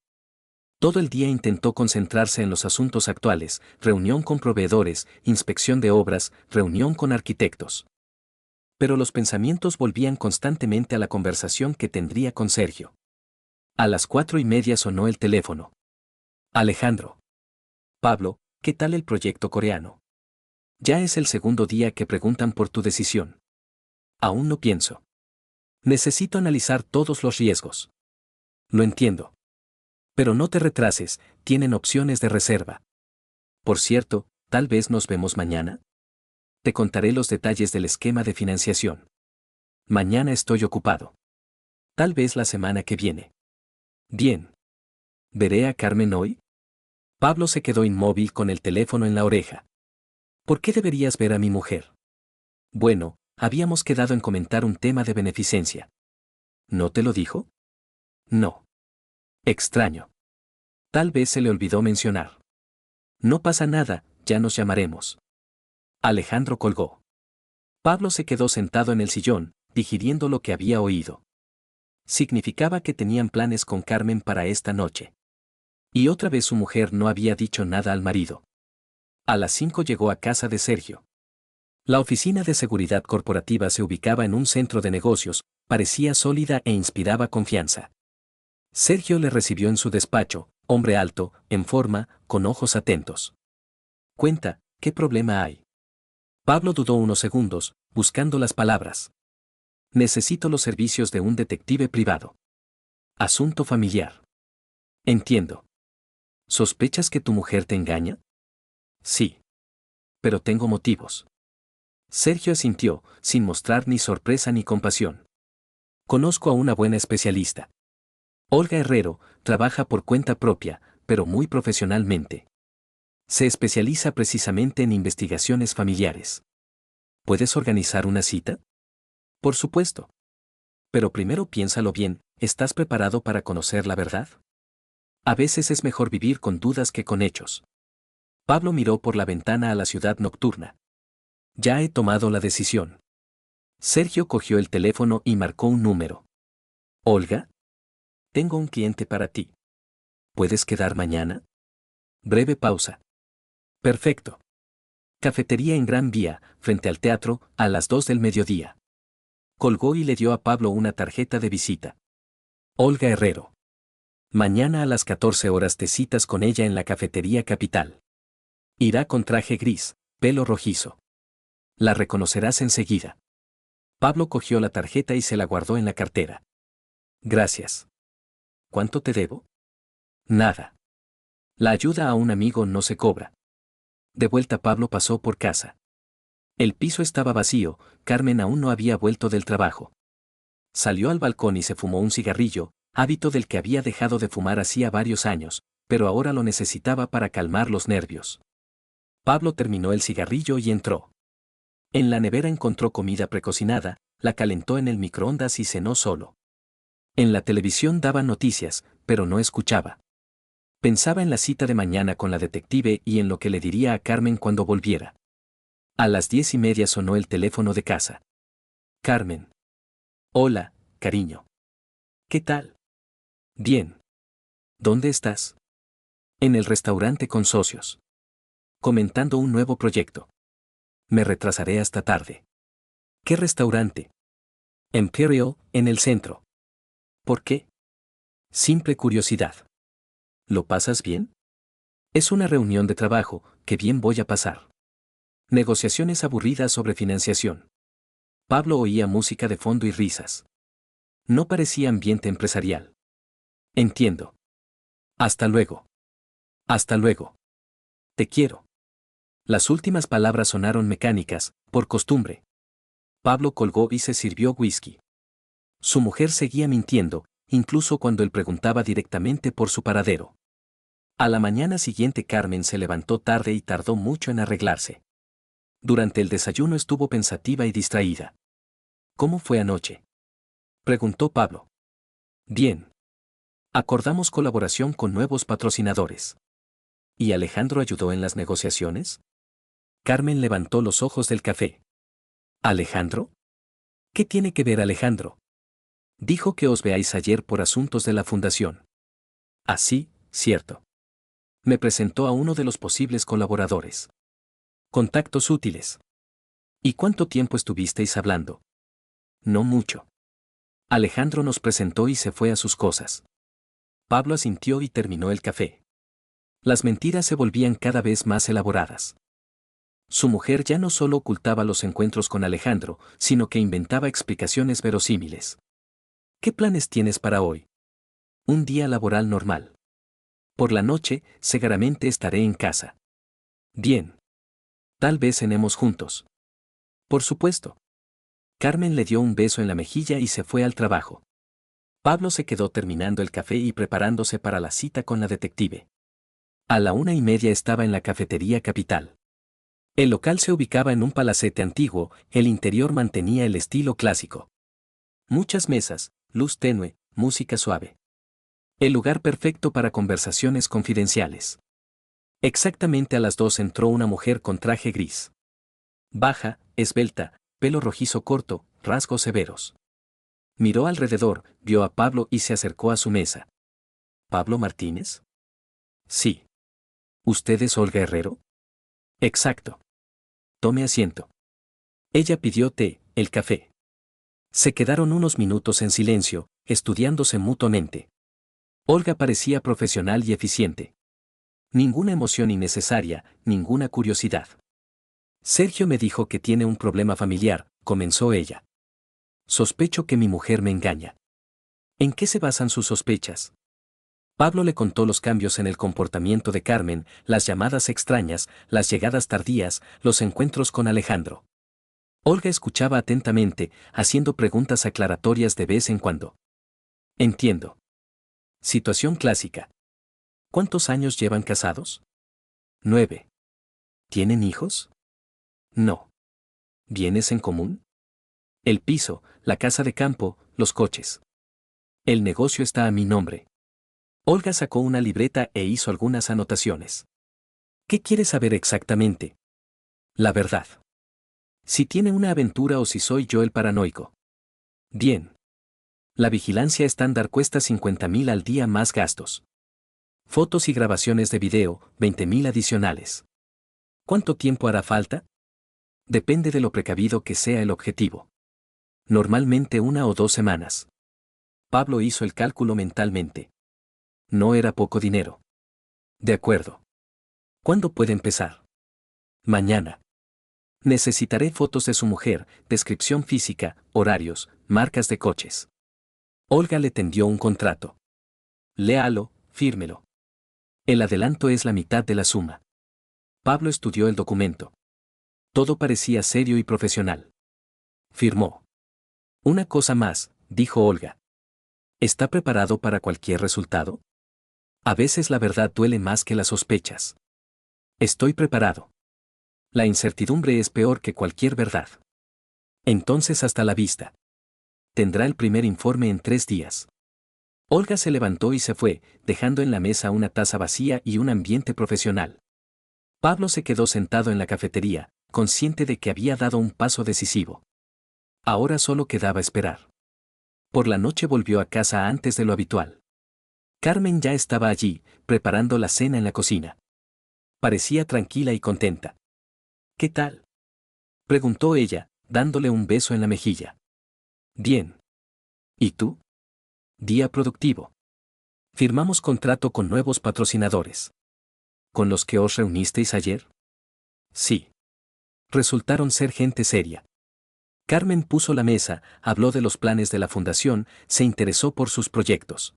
Todo el día intentó concentrarse en los asuntos actuales, reunión con proveedores, inspección de obras, reunión con arquitectos. Pero los pensamientos volvían constantemente a la conversación que tendría con Sergio. A las 4:30 sonó el teléfono. Alejandro. Pablo, ¿qué tal el proyecto coreano? Ya es el segundo día que preguntan por tu decisión. Aún no pienso. Necesito analizar todos los riesgos. Lo entiendo. Pero no te retrases, tienen opciones de reserva. Por cierto, tal vez nos vemos mañana. Te contaré los detalles del esquema de financiación. Mañana estoy ocupado. Tal vez la semana que viene. Bien. ¿Veré a Carmen hoy? Pablo se quedó inmóvil con el teléfono en la oreja. ¿Por qué deberías ver a mi mujer? Bueno, habíamos quedado en comentar un tema de beneficencia. ¿No te lo dijo? No. Extraño. Tal vez se le olvidó mencionar. No pasa nada, ya nos llamaremos. Alejandro colgó. Pablo se quedó sentado en el sillón, digiriendo lo que había oído. Significaba que tenían planes con Carmen para esta noche. Y otra vez su mujer no había dicho nada al marido. A las 5 llegó a casa de Sergio. La oficina de seguridad corporativa se ubicaba en un centro de negocios, parecía sólida e inspiraba confianza. Sergio le recibió en su despacho, hombre alto, en forma, con ojos atentos. Cuenta, ¿qué problema hay? Pablo dudó unos segundos, buscando las palabras. Necesito los servicios de un detective privado. Asunto familiar. Entiendo. ¿Sospechas que tu mujer te engaña? Sí. Pero tengo motivos. Sergio asintió, sin mostrar ni sorpresa ni compasión. Conozco a una buena especialista. Olga Herrero trabaja por cuenta propia, pero muy profesionalmente. Se especializa precisamente en investigaciones familiares. ¿Puedes organizar una cita? Por supuesto. Pero primero piénsalo bien, ¿estás preparado para conocer la verdad? A veces es mejor vivir con dudas que con hechos. Pablo miró por la ventana a la ciudad nocturna. Ya he tomado la decisión. Sergio cogió el teléfono y marcó un número. Olga, tengo un cliente para ti. ¿Puedes quedar mañana? Breve pausa. Perfecto. Cafetería en Gran Vía, frente al teatro, a las 2 del mediodía. Colgó y le dio a Pablo una tarjeta de visita. Olga Herrero. Mañana a las 14 horas te citas con ella en la cafetería Capital. Irá con traje gris, pelo rojizo. La reconocerás enseguida. Pablo cogió la tarjeta y se la guardó en la cartera. Gracias. ¿Cuánto te debo? Nada. La ayuda a un amigo no se cobra. De vuelta Pablo pasó por casa. El piso estaba vacío, Carmen aún no había vuelto del trabajo. Salió al balcón y se fumó un cigarrillo, hábito del que había dejado de fumar hacía varios años, pero ahora lo necesitaba para calmar los nervios. Pablo terminó el cigarrillo y entró. En la nevera encontró comida precocinada, la calentó en el microondas y cenó solo. En la televisión daban noticias, pero no escuchaba. Pensaba en la cita de mañana con la detective y en lo que le diría a Carmen cuando volviera. A las 10:30 sonó el teléfono de casa. Carmen. Hola, cariño. ¿Qué tal? Bien. ¿Dónde estás? En el restaurante con socios. Comentando un nuevo proyecto. Me retrasaré hasta tarde. ¿Qué restaurante? Imperial, en el centro. ¿Por qué? Simple curiosidad. ¿Lo pasas bien? Es una reunión de trabajo, que bien voy a pasar. Negociaciones aburridas sobre financiación. Pablo oía música de fondo y risas. No parecía ambiente empresarial. Entiendo. Hasta luego. Hasta luego. Te quiero. Las últimas palabras sonaron mecánicas, por costumbre. Pablo colgó y se sirvió whisky. Su mujer seguía mintiendo, incluso cuando él preguntaba directamente por su paradero. A la mañana siguiente Carmen se levantó tarde y tardó mucho en arreglarse. Durante el desayuno estuvo pensativa y distraída. ¿Cómo fue anoche? Preguntó Pablo. Bien. Acordamos colaboración con nuevos patrocinadores. ¿Y Alejandro ayudó en las negociaciones? Carmen levantó los ojos del café. ¿Alejandro? ¿Qué tiene que ver Alejandro? Dijo que os veáis ayer por asuntos de la fundación. Así, cierto. Me presentó a uno de los posibles colaboradores. Contactos útiles. ¿Y cuánto tiempo estuvisteis hablando? No mucho. Alejandro nos presentó y se fue a sus cosas. Pablo asintió y terminó el café. Las mentiras se volvían cada vez más elaboradas. Su mujer ya no solo ocultaba los encuentros con Alejandro, sino que inventaba explicaciones verosímiles. ¿Qué planes tienes para hoy? Un día laboral normal. Por la noche, seguramente estaré en casa. Bien. Tal vez cenemos juntos. Por supuesto. Carmen le dio un beso en la mejilla y se fue al trabajo. Pablo se quedó terminando el café y preparándose para la cita con la detective. A la 1:30 estaba en la cafetería Capital. El local se ubicaba en un palacete antiguo, el interior mantenía el estilo clásico. Muchas mesas, luz tenue, música suave. El lugar perfecto para conversaciones confidenciales. Exactamente a las 2 entró una mujer con traje gris. Baja, esbelta, pelo rojizo corto, rasgos severos. Miró alrededor, vio a Pablo y se acercó a su mesa. ¿Pablo Martínez? Sí. ¿Usted es Olga Herrero? Exacto. Tome asiento. Ella pidió té, el café. Se quedaron unos minutos en silencio, estudiándose mutuamente. Olga parecía profesional y eficiente. Ninguna emoción innecesaria, ninguna curiosidad. Sergio me dijo que tiene un problema familiar, comenzó ella. Sospecho que mi mujer me engaña. ¿En qué se basan sus sospechas? Pablo le contó los cambios en el comportamiento de Carmen, las llamadas extrañas, las llegadas tardías, los encuentros con Alejandro. Olga escuchaba atentamente, haciendo preguntas aclaratorias de vez en cuando. Entiendo. Situación clásica. ¿Cuántos años llevan casados? 9. ¿Tienen hijos? No. ¿Bienes en común? El piso, la casa de campo, los coches. El negocio está a mi nombre. Olga sacó una libreta e hizo algunas anotaciones. ¿Qué quiere saber exactamente? La verdad. Si tiene una aventura o si soy yo el paranoico. Bien. La vigilancia estándar cuesta 50.000 al día más gastos. Fotos y grabaciones de video, 20.000 adicionales. ¿Cuánto tiempo hará falta? Depende de lo precavido que sea el objetivo. Normalmente 1 o 2 semanas. Pablo hizo el cálculo mentalmente. No era poco dinero. De acuerdo. ¿Cuándo puede empezar? Mañana. Necesitaré fotos de su mujer, descripción física, horarios, marcas de coches. Olga le tendió un contrato. Léalo, fírmelo. El adelanto es la mitad de la suma. Pablo estudió el documento. Todo parecía serio y profesional. Firmó. Una cosa más, dijo Olga. ¿Está preparado para cualquier resultado? A veces la verdad duele más que las sospechas. Estoy preparado. La incertidumbre es peor que cualquier verdad. Entonces hasta la vista. Tendrá el primer informe en 3 días. Olga se levantó y se fue, dejando en la mesa una taza vacía y un ambiente profesional. Pablo se quedó sentado en la cafetería, consciente de que había dado un paso decisivo. Ahora solo quedaba esperar. Por la noche volvió a casa antes de lo habitual. Carmen ya estaba allí, preparando la cena en la cocina. Parecía tranquila y contenta. ¿Qué tal? Preguntó ella, dándole un beso en la mejilla. Bien. ¿Y tú? Día productivo. Firmamos contrato con nuevos patrocinadores. ¿Con los que os reunisteis ayer? Sí. Resultaron ser gente seria. Carmen puso la mesa, habló de los planes de la fundación, se interesó por sus proyectos.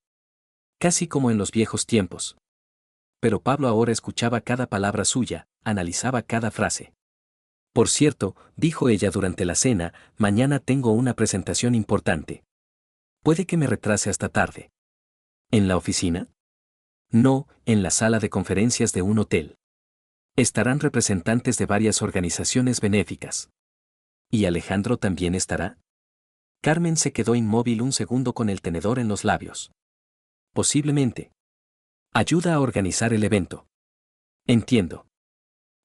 Casi como en los viejos tiempos. Pero Pablo ahora escuchaba cada palabra suya, analizaba cada frase. Por cierto, dijo ella durante la cena, mañana tengo una presentación importante. Puede que me retrase hasta tarde. ¿En la oficina? No, en la sala de conferencias de un hotel. Estarán representantes de varias organizaciones benéficas. ¿Y Alejandro también estará? Carmen se quedó inmóvil un segundo con el tenedor en los labios. Posiblemente. Ayuda a organizar el evento. Entiendo.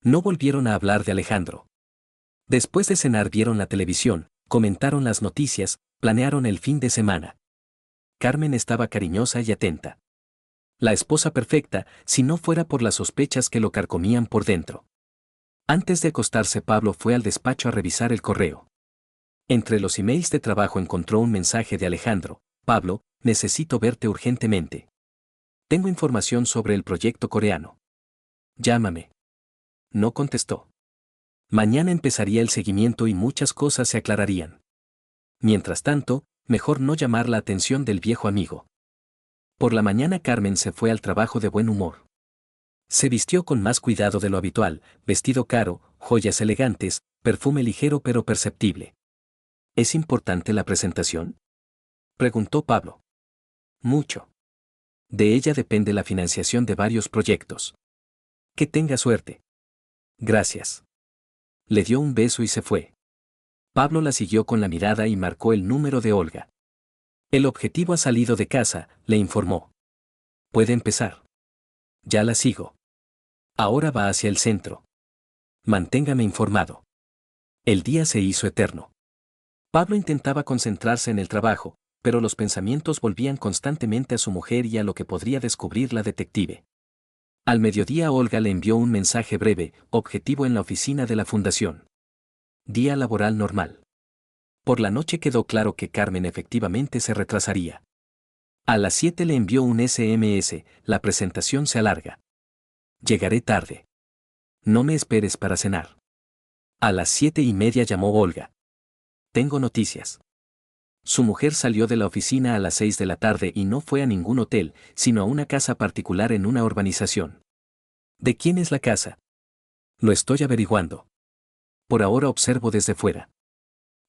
No volvieron a hablar de Alejandro. Después de cenar vieron la televisión, comentaron las noticias, planearon el fin de semana. Carmen estaba cariñosa y atenta. La esposa perfecta, si no fuera por las sospechas que lo carcomían por dentro. Antes de acostarse Pablo fue al despacho a revisar el correo. Entre los emails de trabajo encontró un mensaje de Alejandro. Pablo, necesito verte urgentemente. Tengo información sobre el proyecto coreano. Llámame. No contestó. Mañana empezaría el seguimiento y muchas cosas se aclararían. Mientras tanto, mejor no llamar la atención del viejo amigo. Por la mañana Carmen se fue al trabajo de buen humor. Se vistió con más cuidado de lo habitual, vestido caro, joyas elegantes, perfume ligero pero perceptible. ¿Es importante la presentación? Preguntó Pablo. Mucho. De ella depende la financiación de varios proyectos. Que tenga suerte. Gracias. Le dio un beso y se fue. Pablo la siguió con la mirada y marcó el número de Olga. El objetivo ha salido de casa, le informó. Puede empezar. Ya la sigo. Ahora va hacia el centro. Manténgame informado. El día se hizo eterno. Pablo intentaba concentrarse en el trabajo, pero los pensamientos volvían constantemente a su mujer y a lo que podría descubrir la detective. Al mediodía Olga le envió un mensaje breve, objetivo en la oficina de la fundación. Día laboral normal. Por la noche quedó claro que Carmen efectivamente se retrasaría. A las 7 le envió un SMS, la presentación se alarga. Llegaré tarde. No me esperes para cenar. A las 7:30 llamó Olga. Tengo noticias. Su mujer salió de la oficina a las 6 de la tarde y no fue a ningún hotel, sino a una casa particular en una urbanización. ¿De quién es la casa? Lo estoy averiguando. Por ahora observo desde fuera.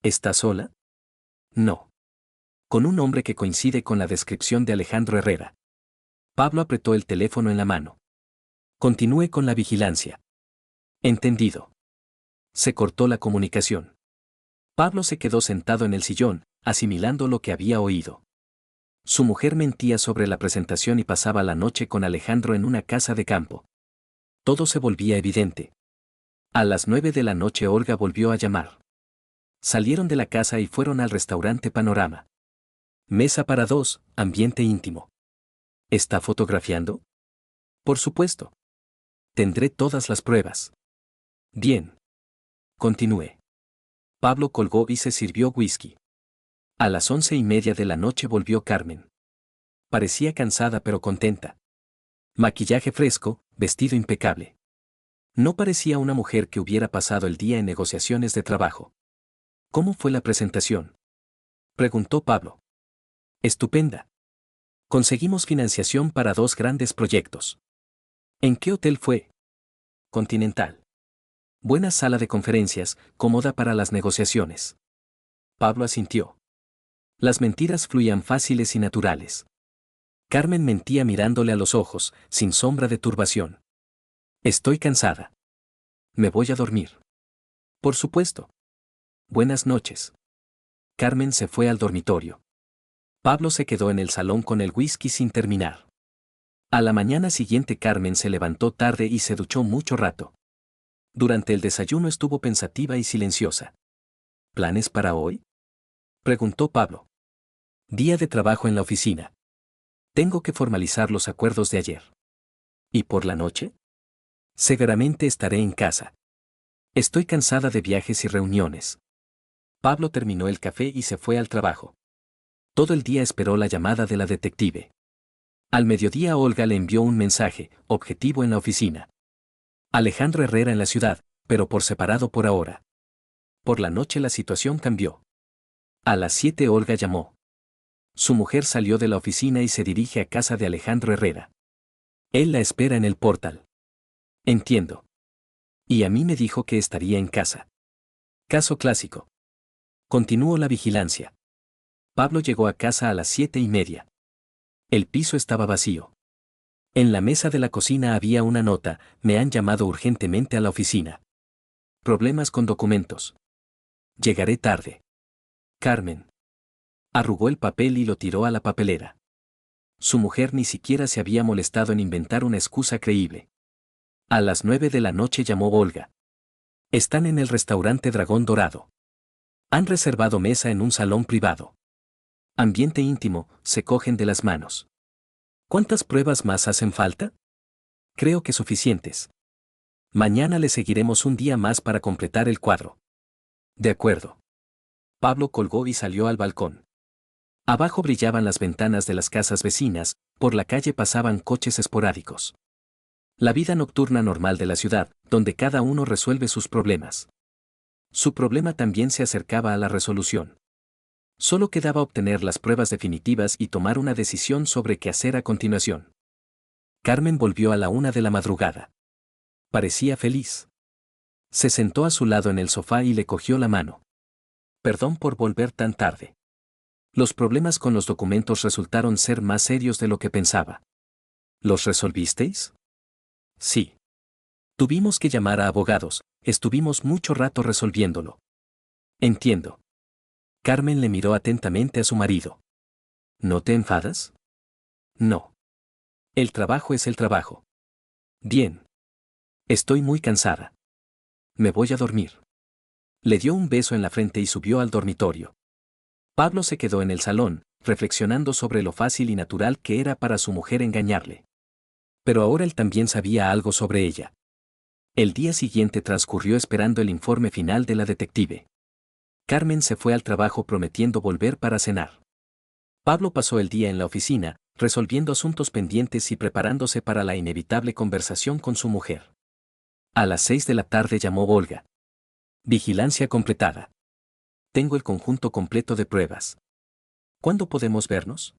¿Está sola? No. Con un hombre que coincide con la descripción de Alejandro Herrera. Pablo apretó el teléfono en la mano. Continúe con la vigilancia. Entendido. Se cortó la comunicación. Pablo se quedó sentado en el sillón, asimilando lo que había oído. Su mujer mentía sobre la presentación y pasaba la noche con Alejandro en una casa de campo. Todo se volvía evidente. A las 9 de la noche Olga volvió a llamar. Salieron de la casa y fueron al restaurante Panorama. Mesa para dos, ambiente íntimo. ¿Está fotografiando? Por supuesto. Tendré todas las pruebas. Bien. Continúe. Pablo colgó y se sirvió whisky. A las 11:30 de la noche volvió Carmen. Parecía cansada pero contenta. Maquillaje fresco, vestido impecable. No parecía una mujer que hubiera pasado el día en negociaciones de trabajo. ¿Cómo fue la presentación? Preguntó Pablo. Estupenda. Conseguimos financiación para 2 grandes proyectos. ¿En qué hotel fue? Continental. Buena sala de conferencias, cómoda para las negociaciones. Pablo asintió. Las mentiras fluían fáciles y naturales. Carmen mentía mirándole a los ojos, sin sombra de turbación. Estoy cansada. Me voy a dormir. Por supuesto. Buenas noches. Carmen se fue al dormitorio. Pablo se quedó en el salón con el whisky sin terminar. A la mañana siguiente Carmen se levantó tarde y se duchó mucho rato. Durante el desayuno estuvo pensativa y silenciosa. ¿Planes para hoy? Preguntó Pablo. Día de trabajo en la oficina. Tengo que formalizar los acuerdos de ayer. ¿Y por la noche? Seguramente estaré en casa. Estoy cansada de viajes y reuniones. Pablo terminó el café y se fue al trabajo. Todo el día esperó la llamada de la detective. Al mediodía Olga le envió un mensaje, objetivo en la oficina. Alejandro Herrera en la ciudad, pero por separado por ahora. Por la noche la situación cambió. A las 7 Olga llamó. Su mujer salió de la oficina y se dirige a casa de Alejandro Herrera. Él la espera en el portal. Entiendo. Y a mí me dijo que estaría en casa. Caso clásico. Continuó la vigilancia. Pablo llegó a casa a las 7:30. El piso estaba vacío. En la mesa de la cocina había una nota: me han llamado urgentemente a la oficina. Problemas con documentos. Llegaré tarde. Carmen. Arrugó el papel y lo tiró a la papelera. Su mujer ni siquiera se había molestado en inventar una excusa creíble. A las 9 de la noche llamó Olga. Están en el restaurante Dragón Dorado. Han reservado mesa en un salón privado. Ambiente íntimo, se cogen de las manos. ¿Cuántas pruebas más hacen falta? Creo que suficientes. Mañana le seguiremos un día más para completar el cuadro. De acuerdo. Pablo colgó y salió al balcón. Abajo brillaban las ventanas de las casas vecinas, por la calle pasaban coches esporádicos. La vida nocturna normal de la ciudad, donde cada uno resuelve sus problemas. Su problema también se acercaba a la resolución. Solo quedaba obtener las pruebas definitivas y tomar una decisión sobre qué hacer a continuación. Carmen volvió a la 1 de la madrugada. Parecía feliz. Se sentó a su lado en el sofá y le cogió la mano. Perdón por volver tan tarde. Los problemas con los documentos resultaron ser más serios de lo que pensaba. ¿Los resolvisteis? Sí. Tuvimos que llamar a abogados, estuvimos mucho rato resolviéndolo. Entiendo. Carmen le miró atentamente a su marido. ¿No te enfadas? No. El trabajo es el trabajo. Bien. Estoy muy cansada. Me voy a dormir. Le dio un beso en la frente y subió al dormitorio. Pablo se quedó en el salón, reflexionando sobre lo fácil y natural que era para su mujer engañarle. Pero ahora él también sabía algo sobre ella. El día siguiente transcurrió esperando el informe final de la detective. Carmen se fue al trabajo prometiendo volver para cenar. Pablo pasó el día en la oficina, resolviendo asuntos pendientes y preparándose para la inevitable conversación con su mujer. A las 6 de la tarde llamó Olga. Vigilancia completada. Tengo el conjunto completo de pruebas. ¿Cuándo podemos vernos?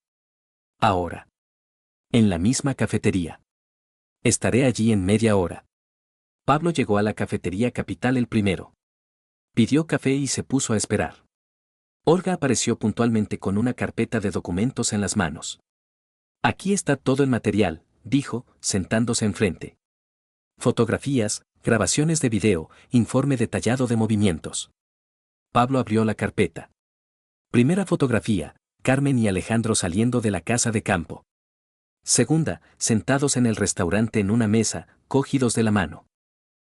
Ahora. En la misma cafetería. Estaré allí en media hora. Pablo llegó a la cafetería Capital el primero. Pidió café y se puso a esperar. Olga apareció puntualmente con una carpeta de documentos en las manos. Aquí está todo el material, dijo, sentándose enfrente. Fotografías, grabaciones de video, informe detallado de movimientos. Pablo abrió la carpeta. Primera fotografía, Carmen y Alejandro saliendo de la casa de campo. Segunda, sentados en el restaurante en una mesa, cogidos de la mano.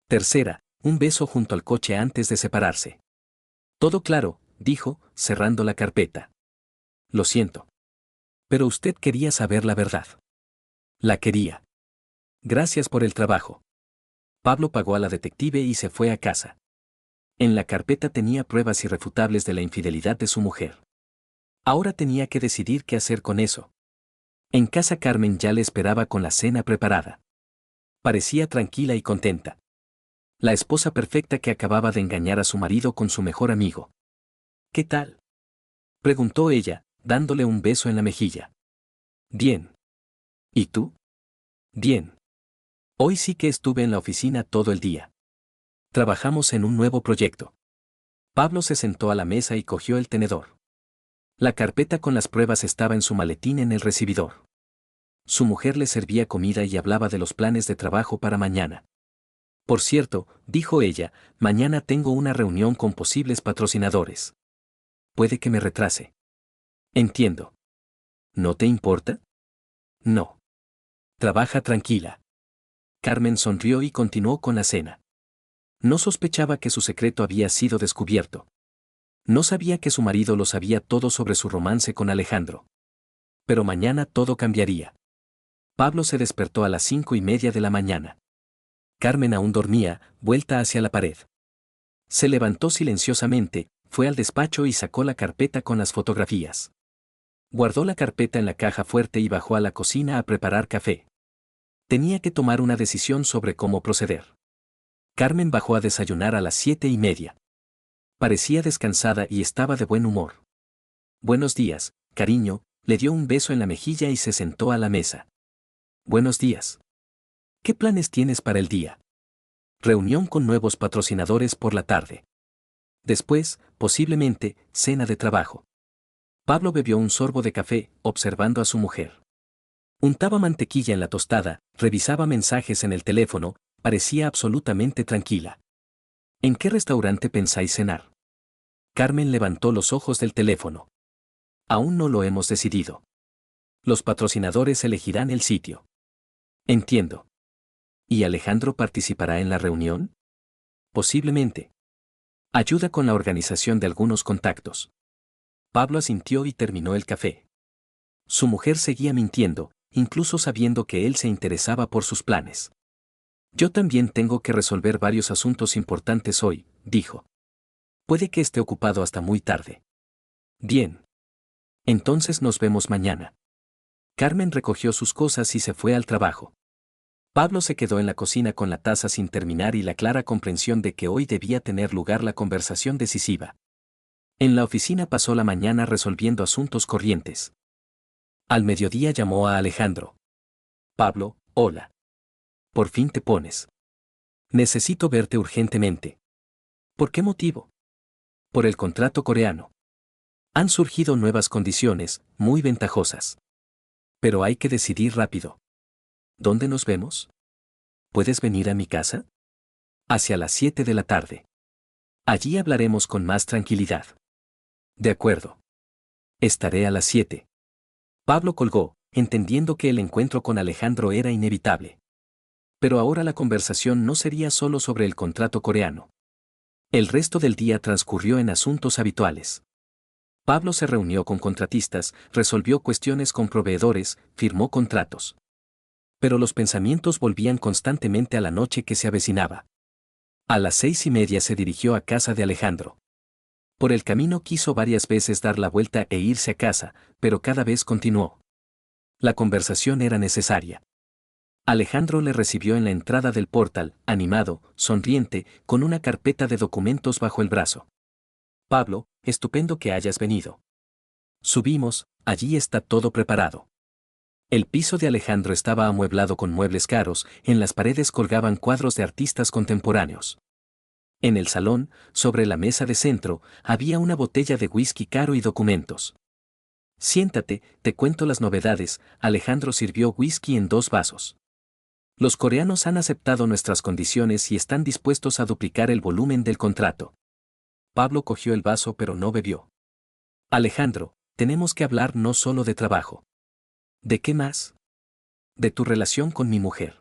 Tercera, un beso junto al coche antes de separarse. Todo claro, dijo, cerrando la carpeta. Lo siento. Pero usted quería saber la verdad. La quería. Gracias por el trabajo. Pablo pagó a la detective y se fue a casa. En la carpeta tenía pruebas irrefutables de la infidelidad de su mujer. Ahora tenía que decidir qué hacer con eso. En casa Carmen ya le esperaba con la cena preparada. Parecía tranquila y contenta. La esposa perfecta que acababa de engañar a su marido con su mejor amigo. ¿Qué tal?, preguntó ella, dándole un beso en la mejilla. Bien. ¿Y tú? Bien. Hoy sí que estuve en la oficina todo el día. Trabajamos en un nuevo proyecto. Pablo se sentó a la mesa y cogió el tenedor. La carpeta con las pruebas estaba en su maletín en el recibidor. Su mujer le servía comida y hablaba de los planes de trabajo para mañana. Por cierto, dijo ella, mañana tengo una reunión con posibles patrocinadores. Puede que me retrase. Entiendo. ¿No te importa? No. Trabaja tranquila. Carmen sonrió y continuó con la cena. No sospechaba que su secreto había sido descubierto. No sabía que su marido lo sabía todo sobre su romance con Alejandro. Pero mañana todo cambiaría. Pablo se despertó a las 5:30 de la mañana. Carmen aún dormía, vuelta hacia la pared. Se levantó silenciosamente, fue al despacho y sacó la carpeta con las fotografías. Guardó la carpeta en la caja fuerte y bajó a la cocina a preparar café. Tenía que tomar una decisión sobre cómo proceder. Carmen bajó a desayunar a las 7:30. Parecía descansada y estaba de buen humor. Buenos días, cariño, le dio un beso en la mejilla y se sentó a la mesa. Buenos días. ¿Qué planes tienes para el día? Reunión con nuevos patrocinadores por la tarde. Después, posiblemente, cena de trabajo. Pablo bebió un sorbo de café, observando a su mujer. Untaba mantequilla en la tostada, revisaba mensajes en el teléfono, parecía absolutamente tranquila. ¿En qué restaurante pensáis cenar? Carmen levantó los ojos del teléfono. Aún no lo hemos decidido. Los patrocinadores elegirán el sitio. Entiendo. ¿Y Alejandro participará en la reunión? Posiblemente. Ayuda con la organización de algunos contactos. Pablo asintió y terminó el café. Su mujer seguía mintiendo, incluso sabiendo que él se interesaba por sus planes. Yo también tengo que resolver varios asuntos importantes hoy, dijo. Puede que esté ocupado hasta muy tarde. Bien. Entonces nos vemos mañana. Carmen recogió sus cosas y se fue al trabajo. Pablo se quedó en la cocina con la taza sin terminar y la clara comprensión de que hoy debía tener lugar la conversación decisiva. En la oficina pasó la mañana resolviendo asuntos corrientes. Al mediodía llamó a Alejandro. Pablo, hola. Por fin te pones. Necesito verte urgentemente. ¿Por qué motivo? Por el contrato coreano. Han surgido nuevas condiciones, muy ventajosas. Pero hay que decidir rápido. ¿Dónde nos vemos? ¿Puedes venir a mi casa? Hacia las 7 de la tarde. Allí hablaremos con más tranquilidad. De acuerdo. Estaré a las 7. Pablo colgó, entendiendo que el encuentro con Alejandro era inevitable. Pero ahora la conversación no sería solo sobre el contrato coreano. El resto del día transcurrió en asuntos habituales. Pablo se reunió con contratistas, resolvió cuestiones con proveedores, firmó contratos. Pero los pensamientos volvían constantemente a la noche que se avecinaba. A las 6:30 se dirigió a casa de Alejandro. Por el camino quiso varias veces dar la vuelta e irse a casa, pero cada vez continuó. La conversación era necesaria. Alejandro le recibió en la entrada del portal, animado, sonriente, con una carpeta de documentos bajo el brazo. Pablo, estupendo que hayas venido. Subimos, allí está todo preparado. El piso de Alejandro estaba amueblado con muebles caros, en las paredes colgaban cuadros de artistas contemporáneos. En el salón, sobre la mesa de centro, había una botella de whisky caro y documentos. Siéntate, te cuento las novedades. Alejandro sirvió whisky en 2 vasos. Los coreanos han aceptado nuestras condiciones y están dispuestos a duplicar el volumen del contrato. Pablo cogió el vaso pero no bebió. Alejandro, tenemos que hablar no solo de trabajo. ¿De qué más? De tu relación con mi mujer.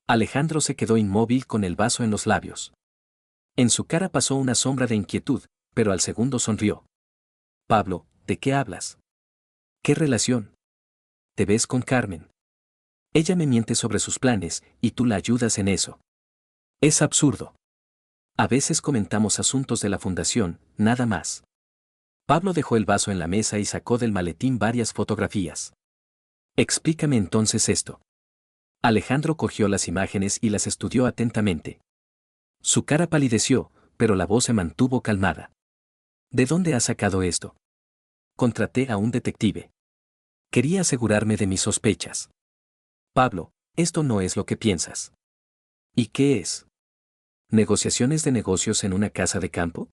Alejandro se quedó inmóvil con el vaso en los labios. En su cara pasó una sombra de inquietud, pero al segundo sonrió. Pablo, ¿de qué hablas? ¿Qué relación? ¿Te ves con Carmen? Ella me miente sobre sus planes, y tú la ayudas en eso. Es absurdo. A veces comentamos asuntos de la fundación, nada más. Pablo dejó el vaso en la mesa y sacó del maletín varias fotografías. Explícame entonces esto. Alejandro cogió las imágenes y las estudió atentamente. Su cara palideció, pero la voz se mantuvo calmada. ¿De dónde has sacado esto? Contraté a un detective. Quería asegurarme de mis sospechas. Pablo, esto no es lo que piensas. ¿Y qué es? ¿Negociaciones de negocios en una casa de campo?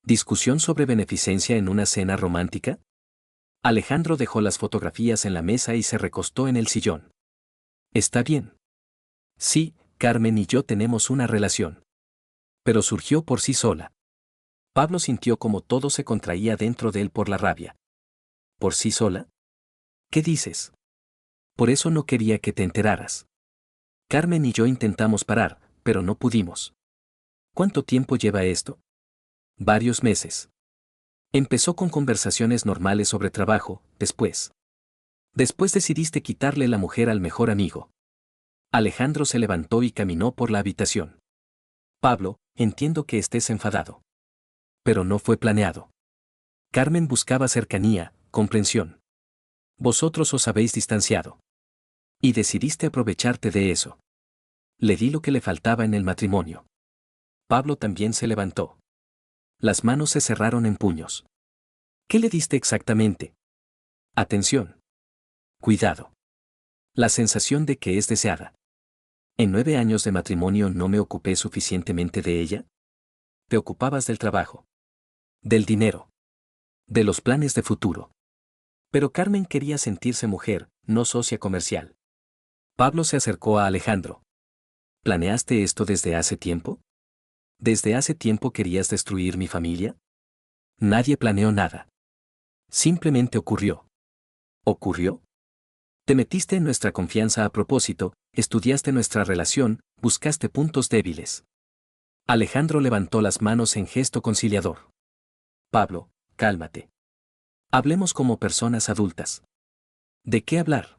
¿Discusión sobre beneficencia en una cena romántica? Alejandro dejó las fotografías en la mesa y se recostó en el sillón. ¿Está bien? Sí, Carmen y yo tenemos una relación. Pero surgió por sí sola. Pablo sintió como todo se contraía dentro de él por la rabia. ¿Por sí sola? ¿Qué dices? Por eso no quería que te enteraras. Carmen y yo intentamos parar, pero no pudimos. ¿Cuánto tiempo lleva esto? Varios meses. Empezó con conversaciones normales sobre trabajo, después. Después decidiste quitarle la mujer al mejor amigo. Alejandro se levantó y caminó por la habitación. Pablo, entiendo que estés enfadado. Pero no fue planeado. Carmen buscaba cercanía, comprensión. Vosotros os habéis distanciado. Y decidiste aprovecharte de eso. Le di lo que le faltaba en el matrimonio. Pablo también se levantó. Las manos se cerraron en puños. ¿Qué le diste exactamente? Atención. Cuidado. La sensación de que es deseada. ¿En 9 años de matrimonio no me ocupé suficientemente de ella? Te ocupabas del trabajo. Del dinero. De los planes de futuro. Pero Carmen quería sentirse mujer, no socia comercial. Pablo se acercó a Alejandro. ¿Planeaste esto desde hace tiempo? ¿Desde hace tiempo querías destruir mi familia? Nadie planeó nada. Simplemente ocurrió. ¿Ocurrió? Te metiste en nuestra confianza a propósito, estudiaste nuestra relación, buscaste puntos débiles. Alejandro levantó las manos en gesto conciliador. Pablo, cálmate. Hablemos como personas adultas. ¿De qué hablar?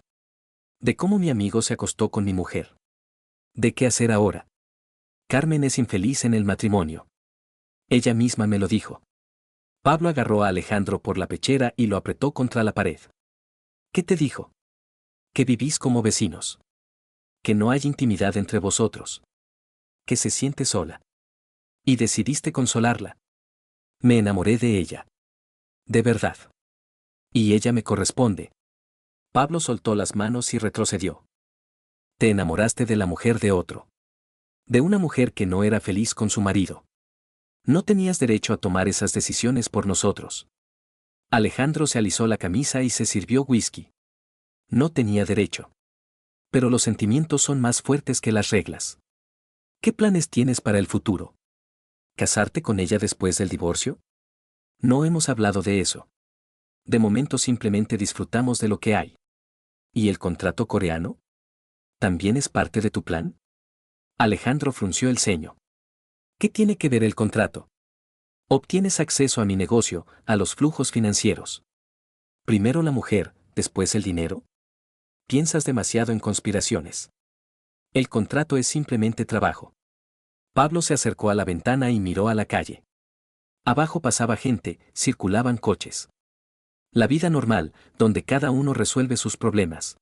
De cómo mi amigo se acostó con mi mujer. ¿De qué hacer ahora? Carmen es infeliz en el matrimonio. Ella misma me lo dijo. Pablo agarró a Alejandro por la pechera y lo apretó contra la pared. ¿Qué te dijo? Que vivís como vecinos. Que no hay intimidad entre vosotros. Que se siente sola. Y decidiste consolarla. Me enamoré de ella. De verdad. Y ella me corresponde. Pablo soltó las manos y retrocedió. Te enamoraste de la mujer de otro. De una mujer que no era feliz con su marido. No tenías derecho a tomar esas decisiones por nosotros. Alejandro se alisó la camisa y se sirvió whisky. No tenía derecho. Pero los sentimientos son más fuertes que las reglas. ¿Qué planes tienes para el futuro? ¿Casarte con ella después del divorcio? No hemos hablado de eso. De momento simplemente disfrutamos de lo que hay. ¿Y el contrato coreano? ¿También es parte de tu plan? Alejandro frunció el ceño. ¿Qué tiene que ver el contrato? Obtienes acceso a mi negocio, a los flujos financieros. Primero la mujer, después el dinero. Piensas demasiado en conspiraciones. El contrato es simplemente trabajo. Pablo se acercó a la ventana y miró a la calle. Abajo pasaba gente, circulaban coches. La vida normal, donde cada uno resuelve sus problemas.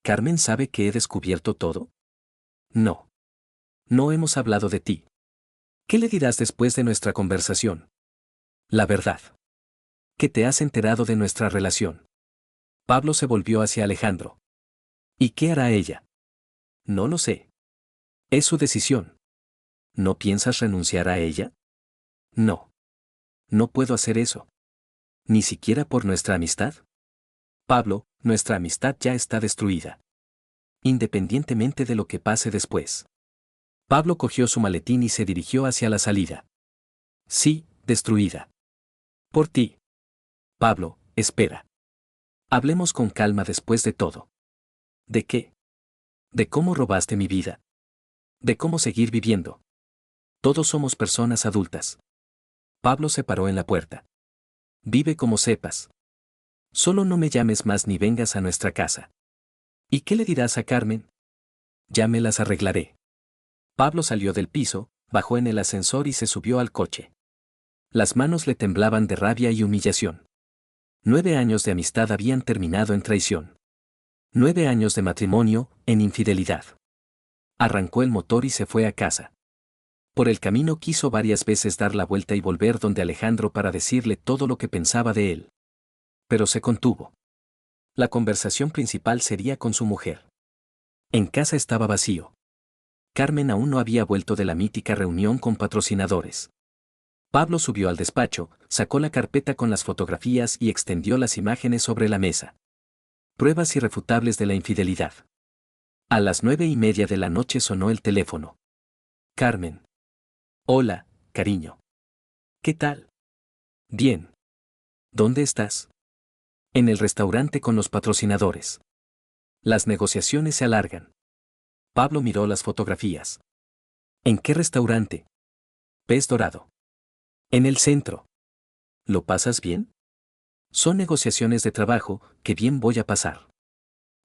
¿Carmen sabe que he descubierto todo? No. No hemos hablado de ti. ¿Qué le dirás después de nuestra conversación? La verdad. ¿Que te has enterado de nuestra relación? Pablo se volvió hacia Alejandro. ¿Y qué hará ella? No lo sé. Es su decisión. ¿No piensas renunciar a ella? No. No puedo hacer eso. ¿Ni siquiera por nuestra amistad? Pablo, nuestra amistad ya está destruida. Independientemente de lo que pase después. Pablo cogió su maletín y se dirigió hacia la salida. Sí, destruida. Por ti. Pablo, espera. Hablemos con calma después de todo. ¿De qué? De cómo robaste mi vida. De cómo seguir viviendo. Todos somos personas adultas. Pablo se paró en la puerta. Vive como sepas. Solo no me llames más ni vengas a nuestra casa. ¿Y qué le dirás a Carmen? Ya me las arreglaré. Pablo salió del piso, bajó en el ascensor y se subió al coche. Las manos le temblaban de rabia y humillación. 9 años de amistad habían terminado en traición. 9 años de matrimonio, en infidelidad. Arrancó el motor y se fue a casa. Por el camino quiso varias veces dar la vuelta y volver donde Alejandro para decirle todo lo que pensaba de él. Pero se contuvo. La conversación principal sería con su mujer. En casa estaba vacío. Carmen aún no había vuelto de la mítica reunión con patrocinadores. Pablo subió al despacho, sacó la carpeta con las fotografías y extendió las imágenes sobre la mesa. Pruebas irrefutables de la infidelidad. A las 9:30 de la noche sonó el teléfono. Carmen. Hola, cariño. ¿Qué tal? Bien. ¿Dónde estás? En el restaurante con los patrocinadores. Las negociaciones se alargan. Pablo miró las fotografías. ¿En qué restaurante? Pez Dorado. En el centro. ¿Lo pasas bien? Son negociaciones de trabajo, que bien voy a pasar.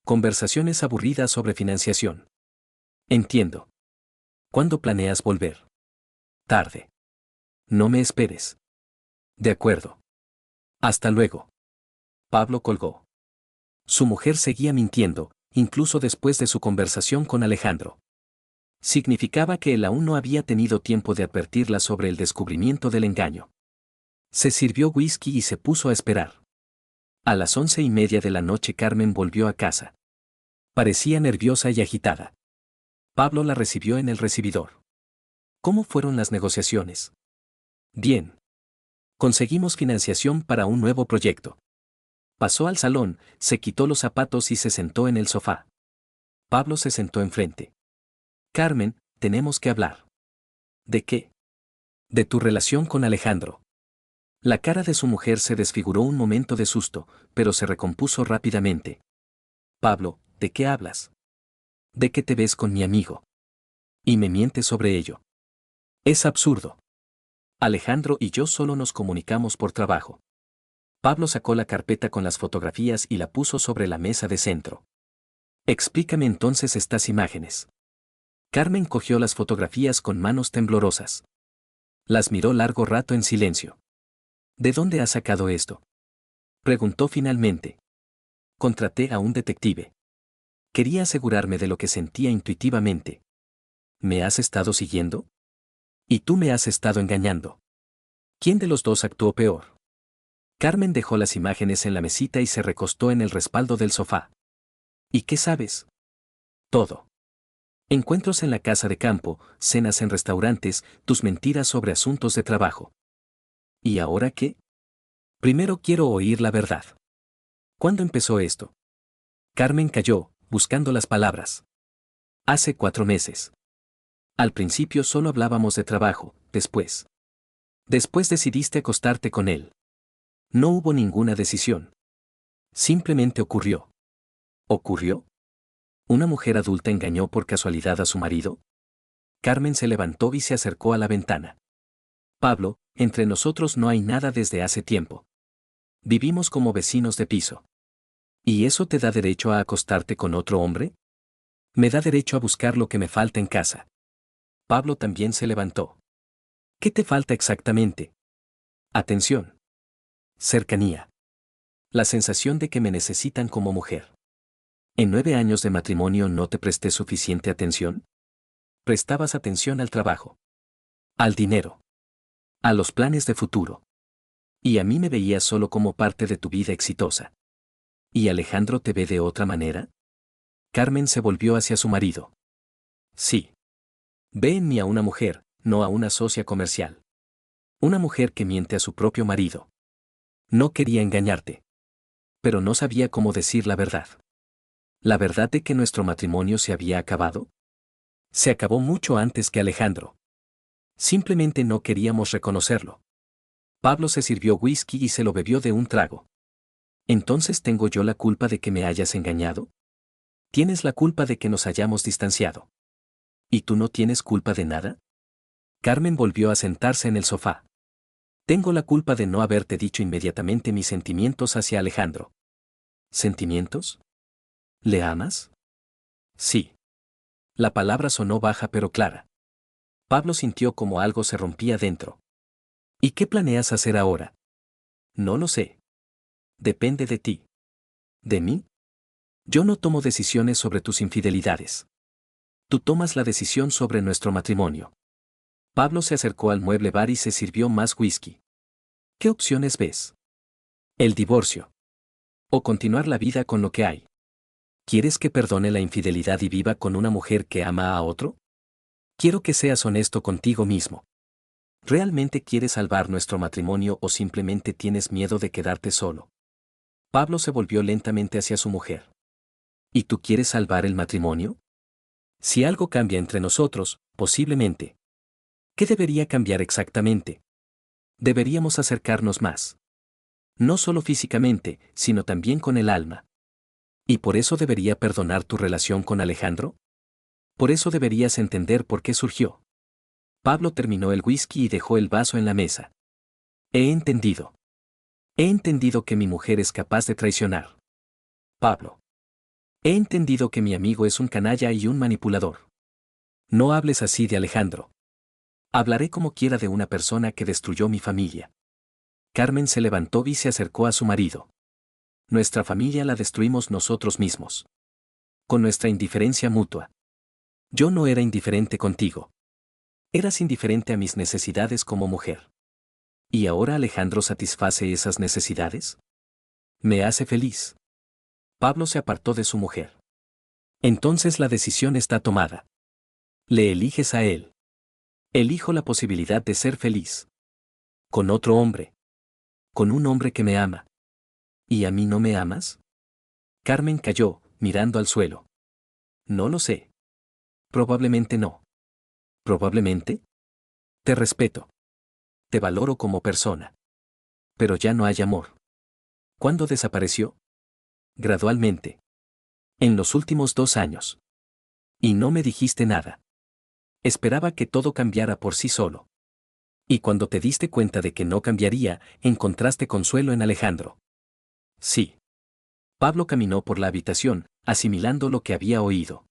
Conversaciones aburridas sobre financiación. Entiendo. ¿Cuándo planeas volver? Tarde. No me esperes. De acuerdo. Hasta luego. Pablo colgó. Su mujer seguía mintiendo, incluso después de su conversación con Alejandro. Significaba que él aún no había tenido tiempo de advertirla sobre el descubrimiento del engaño. Se sirvió whisky y se puso a esperar. A las 11:30 de la noche Carmen volvió a casa. Parecía nerviosa y agitada. Pablo la recibió en el recibidor. ¿Cómo fueron las negociaciones? Bien. Conseguimos financiación para un nuevo proyecto. Pasó al salón, se quitó los zapatos y se sentó en el sofá. Pablo se sentó enfrente. Carmen, tenemos que hablar. ¿De qué? De tu relación con Alejandro. La cara de su mujer se desfiguró un momento de susto, pero se recompuso rápidamente. Pablo, ¿de qué hablas? ¿De qué te ves con mi amigo? Y me mientes sobre ello. Es absurdo. Alejandro y yo solo nos comunicamos por trabajo. Pablo sacó la carpeta con las fotografías y la puso sobre la mesa de centro. Explícame entonces estas imágenes. Carmen cogió las fotografías con manos temblorosas. Las miró largo rato en silencio. ¿De dónde has sacado esto? Preguntó finalmente. Contraté a un detective. Quería asegurarme de lo que sentía intuitivamente. ¿Me has estado siguiendo? Y tú me has estado engañando. ¿Quién de los dos actuó peor? Carmen dejó las imágenes en la mesita y se recostó en el respaldo del sofá. ¿Y qué sabes? Todo. Encuentros en la casa de campo, cenas en restaurantes, tus mentiras sobre asuntos de trabajo. ¿Y ahora qué? Primero quiero oír la verdad. ¿Cuándo empezó esto? Carmen calló, buscando las palabras. Hace 4 meses. Al principio solo hablábamos de trabajo, después. Después decidiste acostarte con él. No hubo ninguna decisión. Simplemente ocurrió. ¿Ocurrió? ¿Una mujer adulta engañó por casualidad a su marido? Carmen se levantó y se acercó a la ventana. Pablo, entre nosotros no hay nada desde hace tiempo. Vivimos como vecinos de piso. ¿Y eso te da derecho a acostarte con otro hombre? Me da derecho a buscar lo que me falta en casa. Pablo también se levantó. ¿Qué te falta exactamente? Atención. Cercanía. La sensación de que me necesitan como mujer. ¿En 9 años de matrimonio no te presté suficiente atención? Prestabas atención al trabajo, al dinero, a los planes de futuro. Y a mí me veías solo como parte de tu vida exitosa. ¿Y Alejandro te ve de otra manera? Carmen se volvió hacia su marido. Sí. Ve en mí a una mujer, no a una socia comercial. Una mujer que miente a su propio marido. No quería engañarte. Pero no sabía cómo decir la verdad. ¿La verdad de que nuestro matrimonio se había acabado? Se acabó mucho antes que Alejandro. Simplemente no queríamos reconocerlo. Pablo se sirvió whisky y se lo bebió de un trago. ¿Entonces tengo yo la culpa de que me hayas engañado? Tienes la culpa de que nos hayamos distanciado. ¿Y tú no tienes culpa de nada? Carmen volvió a sentarse en el sofá. Tengo la culpa de no haberte dicho inmediatamente mis sentimientos hacia Alejandro. ¿Sentimientos? ¿Le amas? Sí. La palabra sonó baja pero clara. Pablo sintió como algo se rompía dentro. ¿Y qué planeas hacer ahora? No lo sé. Depende de ti. ¿De mí? Yo no tomo decisiones sobre tus infidelidades. Tú tomas la decisión sobre nuestro matrimonio. Pablo se acercó al mueble bar y se sirvió más whisky. ¿Qué opciones ves? El divorcio. O continuar la vida con lo que hay. ¿Quieres que perdone la infidelidad y viva con una mujer que ama a otro? Quiero que seas honesto contigo mismo. ¿Realmente quieres salvar nuestro matrimonio o simplemente tienes miedo de quedarte solo? Pablo se volvió lentamente hacia su mujer. ¿Y tú quieres salvar el matrimonio? Si algo cambia entre nosotros, posiblemente. ¿Qué debería cambiar exactamente? Deberíamos acercarnos más. No solo físicamente, sino también con el alma. ¿Y por eso debería perdonar tu relación con Alejandro? Por eso deberías entender por qué surgió. Pablo terminó el whisky y dejó el vaso en la mesa. He entendido. He entendido que mi mujer es capaz de traicionar. Pablo. He entendido que mi amigo es un canalla y un manipulador. No hables así de Alejandro. Hablaré como quiera de una persona que destruyó mi familia. Carmen se levantó y se acercó a su marido. Nuestra familia la destruimos nosotros mismos. Con nuestra indiferencia mutua. Yo no era indiferente contigo. Eras indiferente a mis necesidades como mujer. ¿Y ahora Alejandro satisface esas necesidades? Me hace feliz. Pablo se apartó de su mujer. Entonces la decisión está tomada. Le eliges a él. Elijo la posibilidad de ser feliz. Con otro hombre. Con un hombre que me ama. ¿Y a mí no me amas? Carmen cayó, mirando al suelo. No lo sé. Probablemente no. ¿Probablemente? Te respeto. Te valoro como persona. Pero ya no hay amor. ¿Cuándo desapareció? Gradualmente. En los últimos 2 años. Y no me dijiste nada. Esperaba que todo cambiara por sí solo. Y cuando te diste cuenta de que no cambiaría, encontraste consuelo en Alejandro. Sí. Pablo caminó por la habitación, asimilando lo que había oído.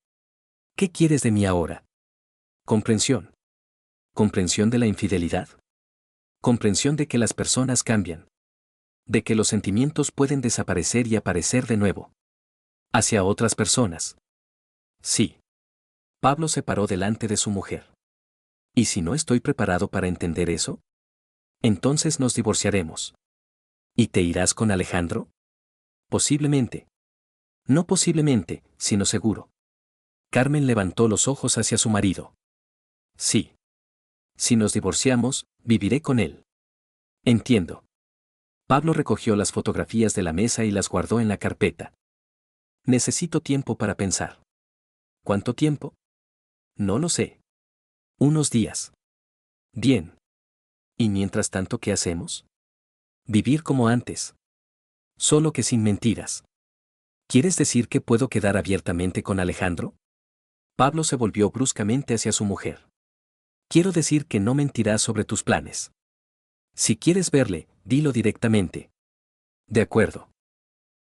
¿Qué quieres de mí ahora? Comprensión. ¿Comprensión de la infidelidad? Comprensión de que las personas cambian. De que los sentimientos pueden desaparecer y aparecer de nuevo. Hacia otras personas. Sí. Pablo se paró delante de su mujer. ¿Y si no estoy preparado para entender eso? Entonces nos divorciaremos. ¿Y te irás con Alejandro? Posiblemente. No posiblemente, sino seguro. Carmen levantó los ojos hacia su marido. Sí. Si nos divorciamos, viviré con él. Entiendo. Pablo recogió las fotografías de la mesa y las guardó en la carpeta. Necesito tiempo para pensar. ¿Cuánto tiempo? No lo sé. Unos días. Bien. ¿Y mientras tanto qué hacemos? Vivir como antes. Solo que sin mentiras. ¿Quieres decir que puedo quedar abiertamente con Alejandro? Pablo se volvió bruscamente hacia su mujer. Quiero decir que no mentirás sobre tus planes. Si quieres verle, dilo directamente. De acuerdo.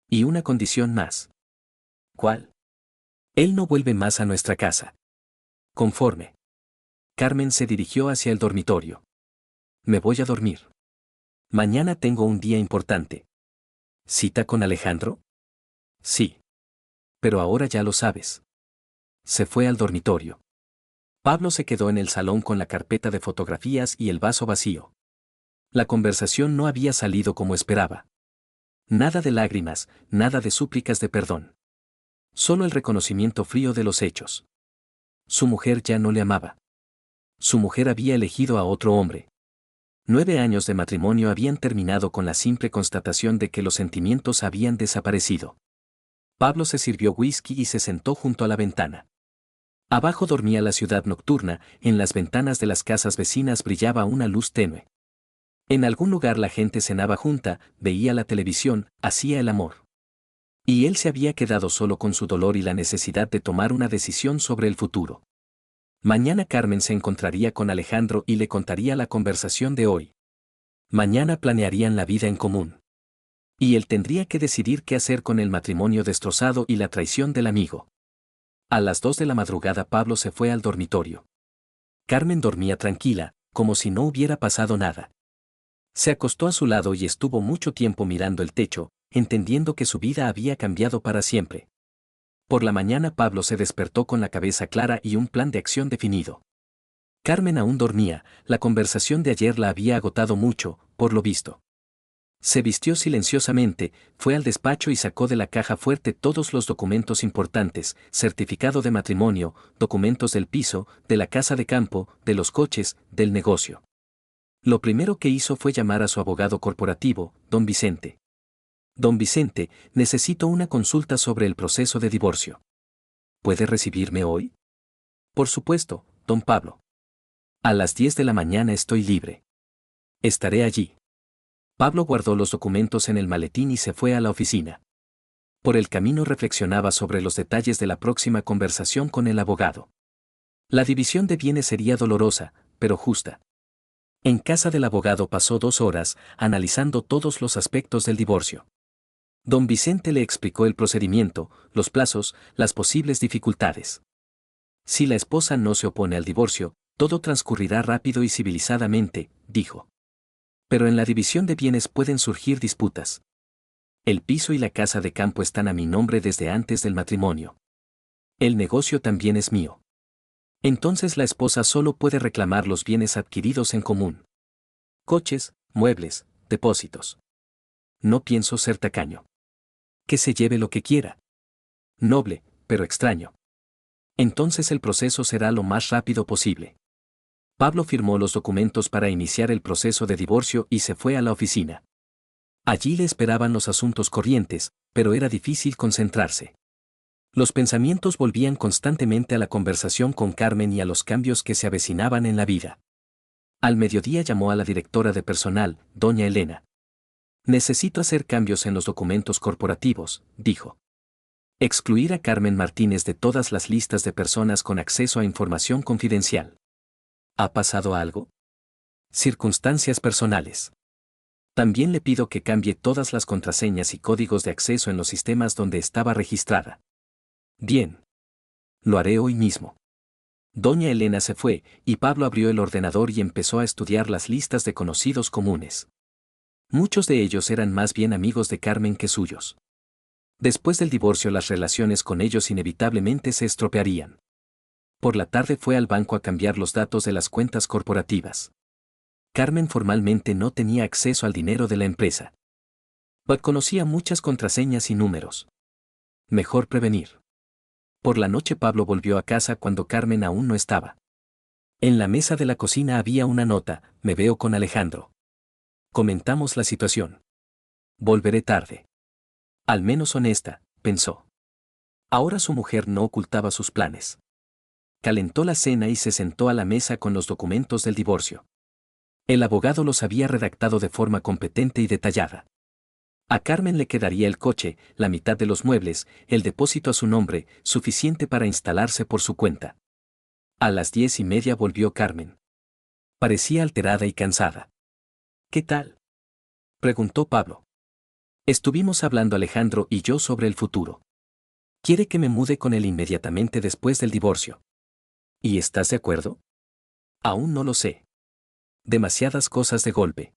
Y una condición más. ¿Cuál? Él no vuelve más a nuestra casa. Conforme. Carmen se dirigió hacia el dormitorio. Me voy a dormir. Mañana tengo un día importante. ¿Cita con Alejandro? Sí. Pero ahora ya lo sabes. Se fue al dormitorio. Pablo se quedó en el salón con la carpeta de fotografías y el vaso vacío. La conversación no había salido como esperaba. Nada de lágrimas, nada de súplicas de perdón. Solo el reconocimiento frío de los hechos. Su mujer ya no le amaba. Su mujer había elegido a otro hombre. 9 años de matrimonio habían terminado con la simple constatación de que los sentimientos habían desaparecido. Pablo se sirvió whisky y se sentó junto a la ventana. Abajo dormía la ciudad nocturna, en las ventanas de las casas vecinas brillaba una luz tenue. En algún lugar la gente cenaba junta, veía la televisión, hacía el amor. Y él se había quedado solo con su dolor y la necesidad de tomar una decisión sobre el futuro. Mañana Carmen se encontraría con Alejandro y le contaría la conversación de hoy. Mañana planearían la vida en común. Y él tendría que decidir qué hacer con el matrimonio destrozado y la traición del amigo. A las 2 de la madrugada Pablo se fue al dormitorio. Carmen dormía tranquila, como si no hubiera pasado nada. Se acostó a su lado y estuvo mucho tiempo mirando el techo, entendiendo que su vida había cambiado para siempre. Por la mañana Pablo se despertó con la cabeza clara y un plan de acción definido. Carmen aún dormía, la conversación de ayer la había agotado mucho, por lo visto. Se vistió silenciosamente, fue al despacho y sacó de la caja fuerte todos los documentos importantes, certificado de matrimonio, documentos del piso, de la casa de campo, de los coches, del negocio. Lo primero que hizo fue llamar a su abogado corporativo, don Vicente. Don Vicente, necesito una consulta sobre el proceso de divorcio. ¿Puede recibirme hoy? Por supuesto, don Pablo. A las 10 de la mañana estoy libre. Estaré allí. Pablo guardó los documentos en el maletín y se fue a la oficina. Por el camino reflexionaba sobre los detalles de la próxima conversación con el abogado. La división de bienes sería dolorosa, pero justa. En casa del abogado pasó 2 horas, analizando todos los aspectos del divorcio. Don Vicente le explicó el procedimiento, los plazos, las posibles dificultades. Si la esposa no se opone al divorcio, todo transcurrirá rápido y civilizadamente, dijo. Pero en la división de bienes pueden surgir disputas. El piso y la casa de campo están a mi nombre desde antes del matrimonio. El negocio también es mío. Entonces la esposa solo puede reclamar los bienes adquiridos en común. Coches, muebles, depósitos. No pienso ser tacaño. Que se lleve lo que quiera. Noble, pero extraño. Entonces el proceso será lo más rápido posible. Pablo firmó los documentos para iniciar el proceso de divorcio y se fue a la oficina. Allí le esperaban los asuntos corrientes, pero era difícil concentrarse. Los pensamientos volvían constantemente a la conversación con Carmen y a los cambios que se avecinaban en la vida. Al mediodía llamó a la directora de personal, doña Elena. Necesito hacer cambios en los documentos corporativos, dijo. Excluir a Carmen Martínez de todas las listas de personas con acceso a información confidencial. ¿Ha pasado algo? Circunstancias personales. También le pido que cambie todas las contraseñas y códigos de acceso en los sistemas donde estaba registrada. Bien. Lo haré hoy mismo. Doña Elena se fue, y Pablo abrió el ordenador y empezó a estudiar las listas de conocidos comunes. Muchos de ellos eran más bien amigos de Carmen que suyos. Después del divorcio las relaciones con ellos inevitablemente se estropearían. Por la tarde fue al banco a cambiar los datos de las cuentas corporativas. Carmen formalmente no tenía acceso al dinero de la empresa. Pero conocía muchas contraseñas y números. Mejor prevenir. Por la noche Pablo volvió a casa cuando Carmen aún no estaba. En la mesa de la cocina había una nota: me veo con Alejandro. Comentamos la situación. Volveré tarde. Al menos honesta, pensó. Ahora su mujer no ocultaba sus planes. Calentó la cena y se sentó a la mesa con los documentos del divorcio. El abogado los había redactado de forma competente y detallada. A Carmen le quedaría el coche, la mitad de los muebles, el depósito a su nombre, suficiente para instalarse por su cuenta. A las 10:30 volvió Carmen. Parecía alterada y cansada. ¿Qué tal?, preguntó Pablo. Estuvimos hablando Alejandro y yo sobre el futuro. Quiere que me mude con él inmediatamente después del divorcio. ¿Y estás de acuerdo? Aún no lo sé. Demasiadas cosas de golpe.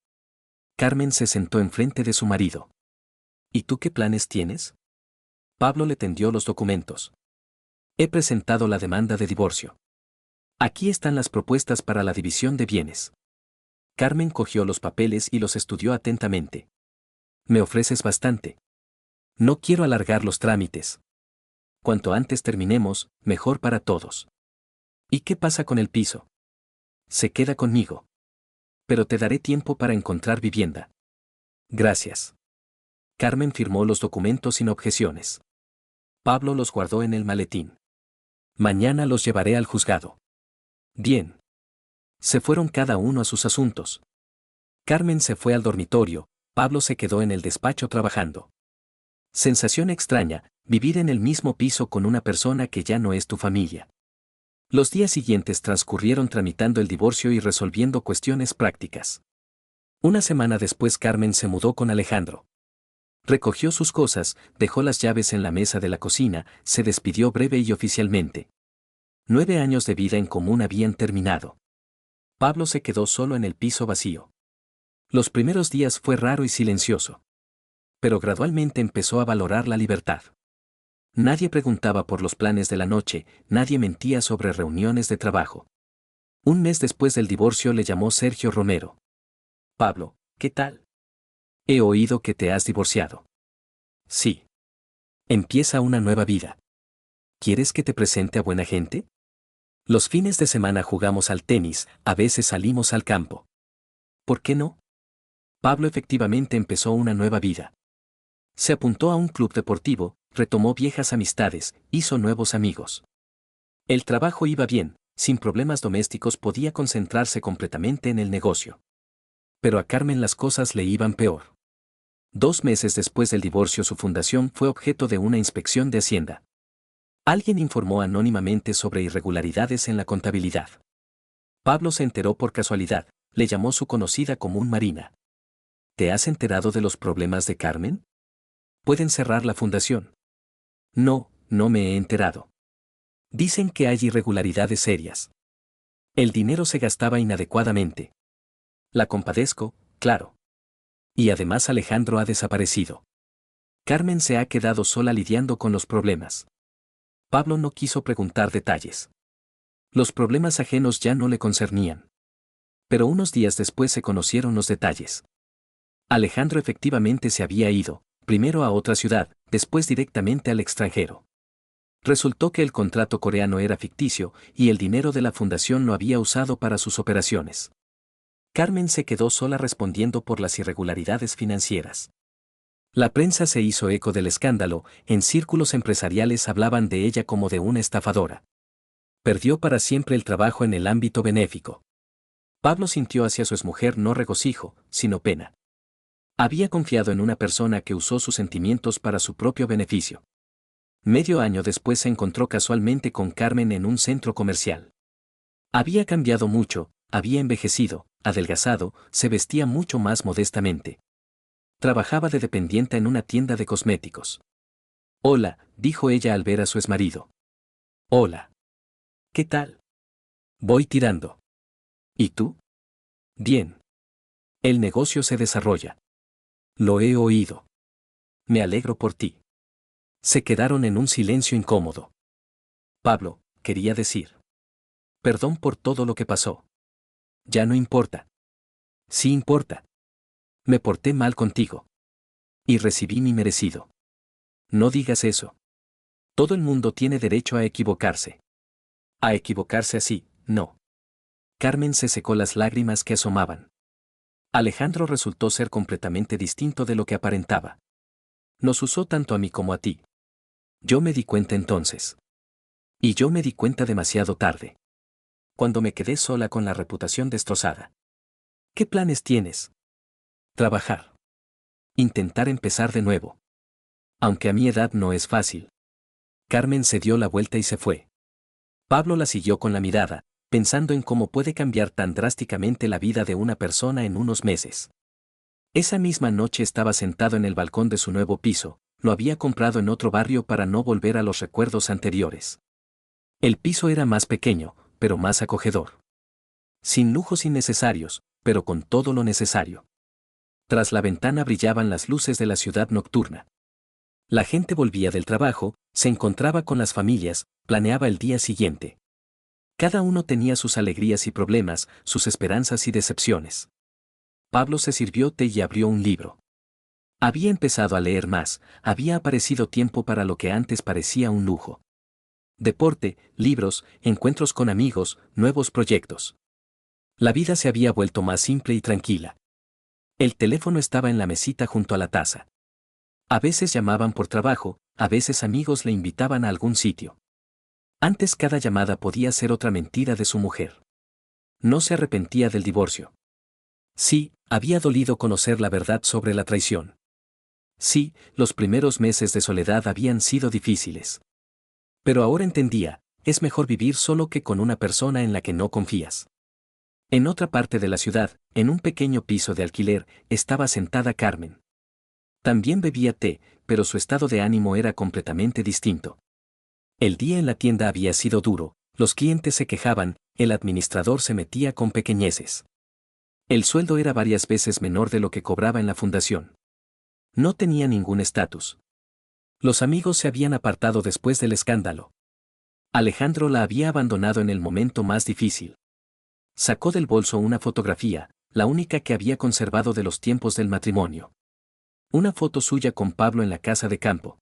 Carmen se sentó enfrente de su marido. ¿Y tú qué planes tienes? Pablo le tendió los documentos. He presentado la demanda de divorcio. Aquí están las propuestas para la división de bienes. Carmen cogió los papeles y los estudió atentamente. Me ofreces bastante. No quiero alargar los trámites. Cuanto antes terminemos, mejor para todos. ¿Y qué pasa con el piso? Se queda conmigo. Pero te daré tiempo para encontrar vivienda. Gracias. Carmen firmó los documentos sin objeciones. Pablo los guardó en el maletín. Mañana los llevaré al juzgado. Bien. Se fueron cada uno a sus asuntos. Carmen se fue al dormitorio, Pablo se quedó en el despacho trabajando. Sensación extraña, vivir en el mismo piso con una persona que ya no es tu familia. Los días siguientes transcurrieron tramitando el divorcio y resolviendo cuestiones prácticas. Una semana después Carmen se mudó con Alejandro. Recogió sus cosas, dejó las llaves en la mesa de la cocina, se despidió breve y oficialmente. 9 años de vida en común habían terminado. Pablo se quedó solo en el piso vacío. Los primeros días fue raro y silencioso. Pero gradualmente empezó a valorar la libertad. Nadie preguntaba por los planes de la noche, nadie mentía sobre reuniones de trabajo. Un mes después del divorcio le llamó Sergio Romero. Pablo, ¿qué tal? He oído que te has divorciado. Sí. Empieza una nueva vida. ¿Quieres que te presente a buena gente? Los fines de semana jugamos al tenis, a veces salimos al campo. ¿Por qué no? Pablo efectivamente empezó una nueva vida. Se apuntó a un club deportivo, retomó viejas amistades, hizo nuevos amigos. El trabajo iba bien, sin problemas domésticos podía concentrarse completamente en el negocio. Pero a Carmen las cosas le iban peor. 2 meses después del divorcio su fundación fue objeto de una inspección de Hacienda. Alguien informó anónimamente sobre irregularidades en la contabilidad. Pablo se enteró por casualidad, le llamó su conocida común Marina. ¿Te has enterado de los problemas de Carmen? Pueden cerrar la fundación. No, no me he enterado. Dicen que hay irregularidades serias. El dinero se gastaba inadecuadamente. La compadezco, claro. Y además Alejandro ha desaparecido. Carmen se ha quedado sola lidiando con los problemas. Pablo no quiso preguntar detalles. Los problemas ajenos ya no le concernían. Pero unos días después se conocieron los detalles. Alejandro efectivamente se había ido, primero a otra ciudad, después directamente al extranjero. Resultó que el contrato coreano era ficticio y el dinero de la fundación lo había usado para sus operaciones. Carmen se quedó sola respondiendo por las irregularidades financieras. La prensa se hizo eco del escándalo, en círculos empresariales hablaban de ella como de una estafadora. Perdió para siempre el trabajo en el ámbito benéfico. Pablo sintió hacia su exmujer no regocijo, sino pena. Había confiado en una persona que usó sus sentimientos para su propio beneficio. Medio año después se encontró casualmente con Carmen en un centro comercial. Había cambiado mucho, había envejecido, adelgazado, se vestía mucho más modestamente. Trabajaba de dependienta en una tienda de cosméticos. Hola, dijo ella al ver a su exmarido. Hola. ¿Qué tal? Voy tirando. ¿Y tú? Bien. El negocio se desarrolla. Lo he oído. Me alegro por ti. Se quedaron en un silencio incómodo. Pablo, quería decir. Perdón por todo lo que pasó. Ya no importa. Sí importa. Me porté mal contigo. Y recibí mi merecido. No digas eso. Todo el mundo tiene derecho a equivocarse. A equivocarse así, no. Carmen se secó las lágrimas que asomaban. Alejandro resultó ser completamente distinto de lo que aparentaba. Nos usó tanto a mí como a ti. Yo me di cuenta entonces. Y yo me di cuenta demasiado tarde. Cuando me quedé sola con la reputación destrozada. ¿Qué planes tienes? Trabajar. Intentar empezar de nuevo. Aunque a mi edad no es fácil. Carmen se dio la vuelta y se fue. Pablo la siguió con la mirada, pensando en cómo puede cambiar tan drásticamente la vida de una persona en unos meses. Esa misma noche estaba sentado en el balcón de su nuevo piso, lo había comprado en otro barrio para no volver a los recuerdos anteriores. El piso era más pequeño, pero más acogedor. Sin lujos innecesarios, pero con todo lo necesario. Tras la ventana brillaban las luces de la ciudad nocturna. La gente volvía del trabajo, se encontraba con las familias, planeaba el día siguiente. Cada uno tenía sus alegrías y problemas, sus esperanzas y decepciones. Pablo se sirvió té y abrió un libro. Había empezado a leer más, había aparecido tiempo para lo que antes parecía un lujo. Deporte, libros, encuentros con amigos, nuevos proyectos. La vida se había vuelto más simple y tranquila. El teléfono estaba en la mesita junto a la taza. A veces llamaban por trabajo, a veces amigos le invitaban a algún sitio. Antes cada llamada podía ser otra mentira de su mujer. No se arrepentía del divorcio. Sí, había dolido conocer la verdad sobre la traición. Sí, los primeros meses de soledad habían sido difíciles. Pero ahora entendía, es mejor vivir solo que con una persona en la que no confías. En otra parte de la ciudad, en un pequeño piso de alquiler, estaba sentada Carmen. También bebía té, pero su estado de ánimo era completamente distinto. El día en la tienda había sido duro, los clientes se quejaban, el administrador se metía con pequeñeces. El sueldo era varias veces menor de lo que cobraba en la fundación. No tenía ningún estatus. Los amigos se habían apartado después del escándalo. Alejandro la había abandonado en el momento más difícil. Sacó del bolso una fotografía, la única que había conservado de los tiempos del matrimonio. Una foto suya con Pablo en la casa de campo.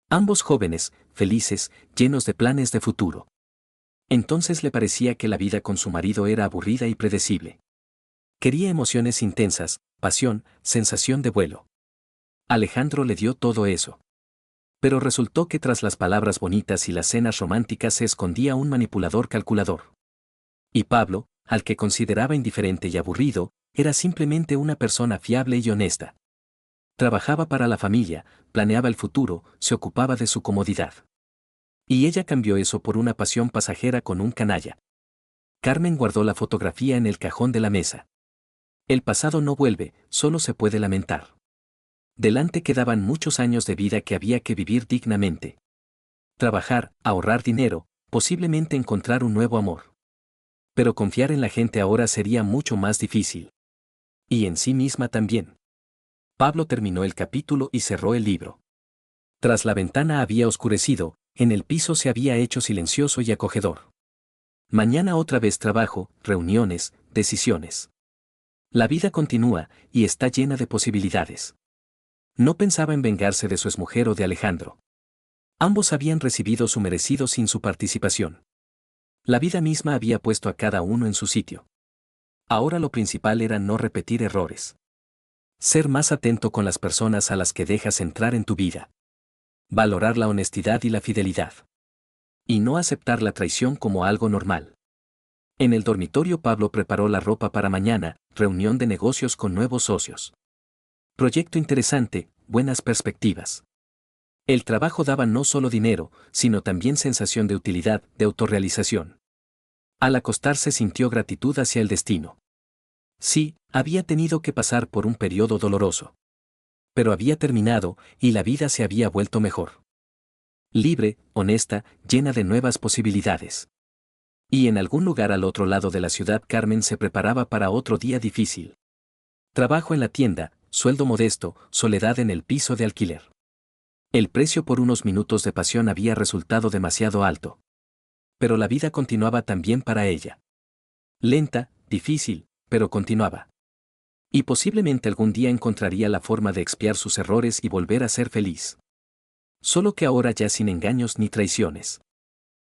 Ambos jóvenes, felices, llenos de planes de futuro. Entonces le parecía que la vida con su marido era aburrida y predecible. Quería emociones intensas, pasión, sensación de vuelo. Alejandro le dio todo eso. Pero resultó que tras las palabras bonitas y las cenas románticas se escondía un manipulador calculador. Y Pablo, al que consideraba indiferente y aburrido, era simplemente una persona fiable y honesta. Trabajaba para la familia, planeaba el futuro, se ocupaba de su comodidad. Y ella cambió eso por una pasión pasajera con un canalla. Carmen guardó la fotografía en el cajón de la mesa. El pasado no vuelve, solo se puede lamentar. Delante quedaban muchos años de vida que había que vivir dignamente. Trabajar, ahorrar dinero, posiblemente encontrar un nuevo amor. Pero confiar en la gente ahora sería mucho más difícil. Y en sí misma también. Pablo terminó el capítulo y cerró el libro. Tras la ventana había oscurecido, en el piso se había hecho silencioso y acogedor. Mañana otra vez trabajo, reuniones, decisiones. La vida continúa, y está llena de posibilidades. No pensaba en vengarse de su exmujer o de Alejandro. Ambos habían recibido su merecido sin su participación. La vida misma había puesto a cada uno en su sitio. Ahora lo principal era no repetir errores. Ser más atento con las personas a las que dejas entrar en tu vida. Valorar la honestidad y la fidelidad. Y no aceptar la traición como algo normal. En el dormitorio Pablo preparó la ropa para mañana, reunión de negocios con nuevos socios. Proyecto interesante, buenas perspectivas. El trabajo daba no solo dinero, sino también sensación de utilidad, de autorrealización. Al acostarse sintió gratitud hacia el destino. Sí, había tenido que pasar por un periodo doloroso. Pero había terminado, y la vida se había vuelto mejor. Libre, honesta, llena de nuevas posibilidades. Y en algún lugar al otro lado de la ciudad Carmen se preparaba para otro día difícil. Trabajo en la tienda, sueldo modesto, soledad en el piso de alquiler. El precio por unos minutos de pasión había resultado demasiado alto. Pero la vida continuaba también para ella. Lenta, difícil, pero continuaba. Y posiblemente algún día encontraría la forma de expiar sus errores y volver a ser feliz. Solo que ahora ya sin engaños ni traiciones.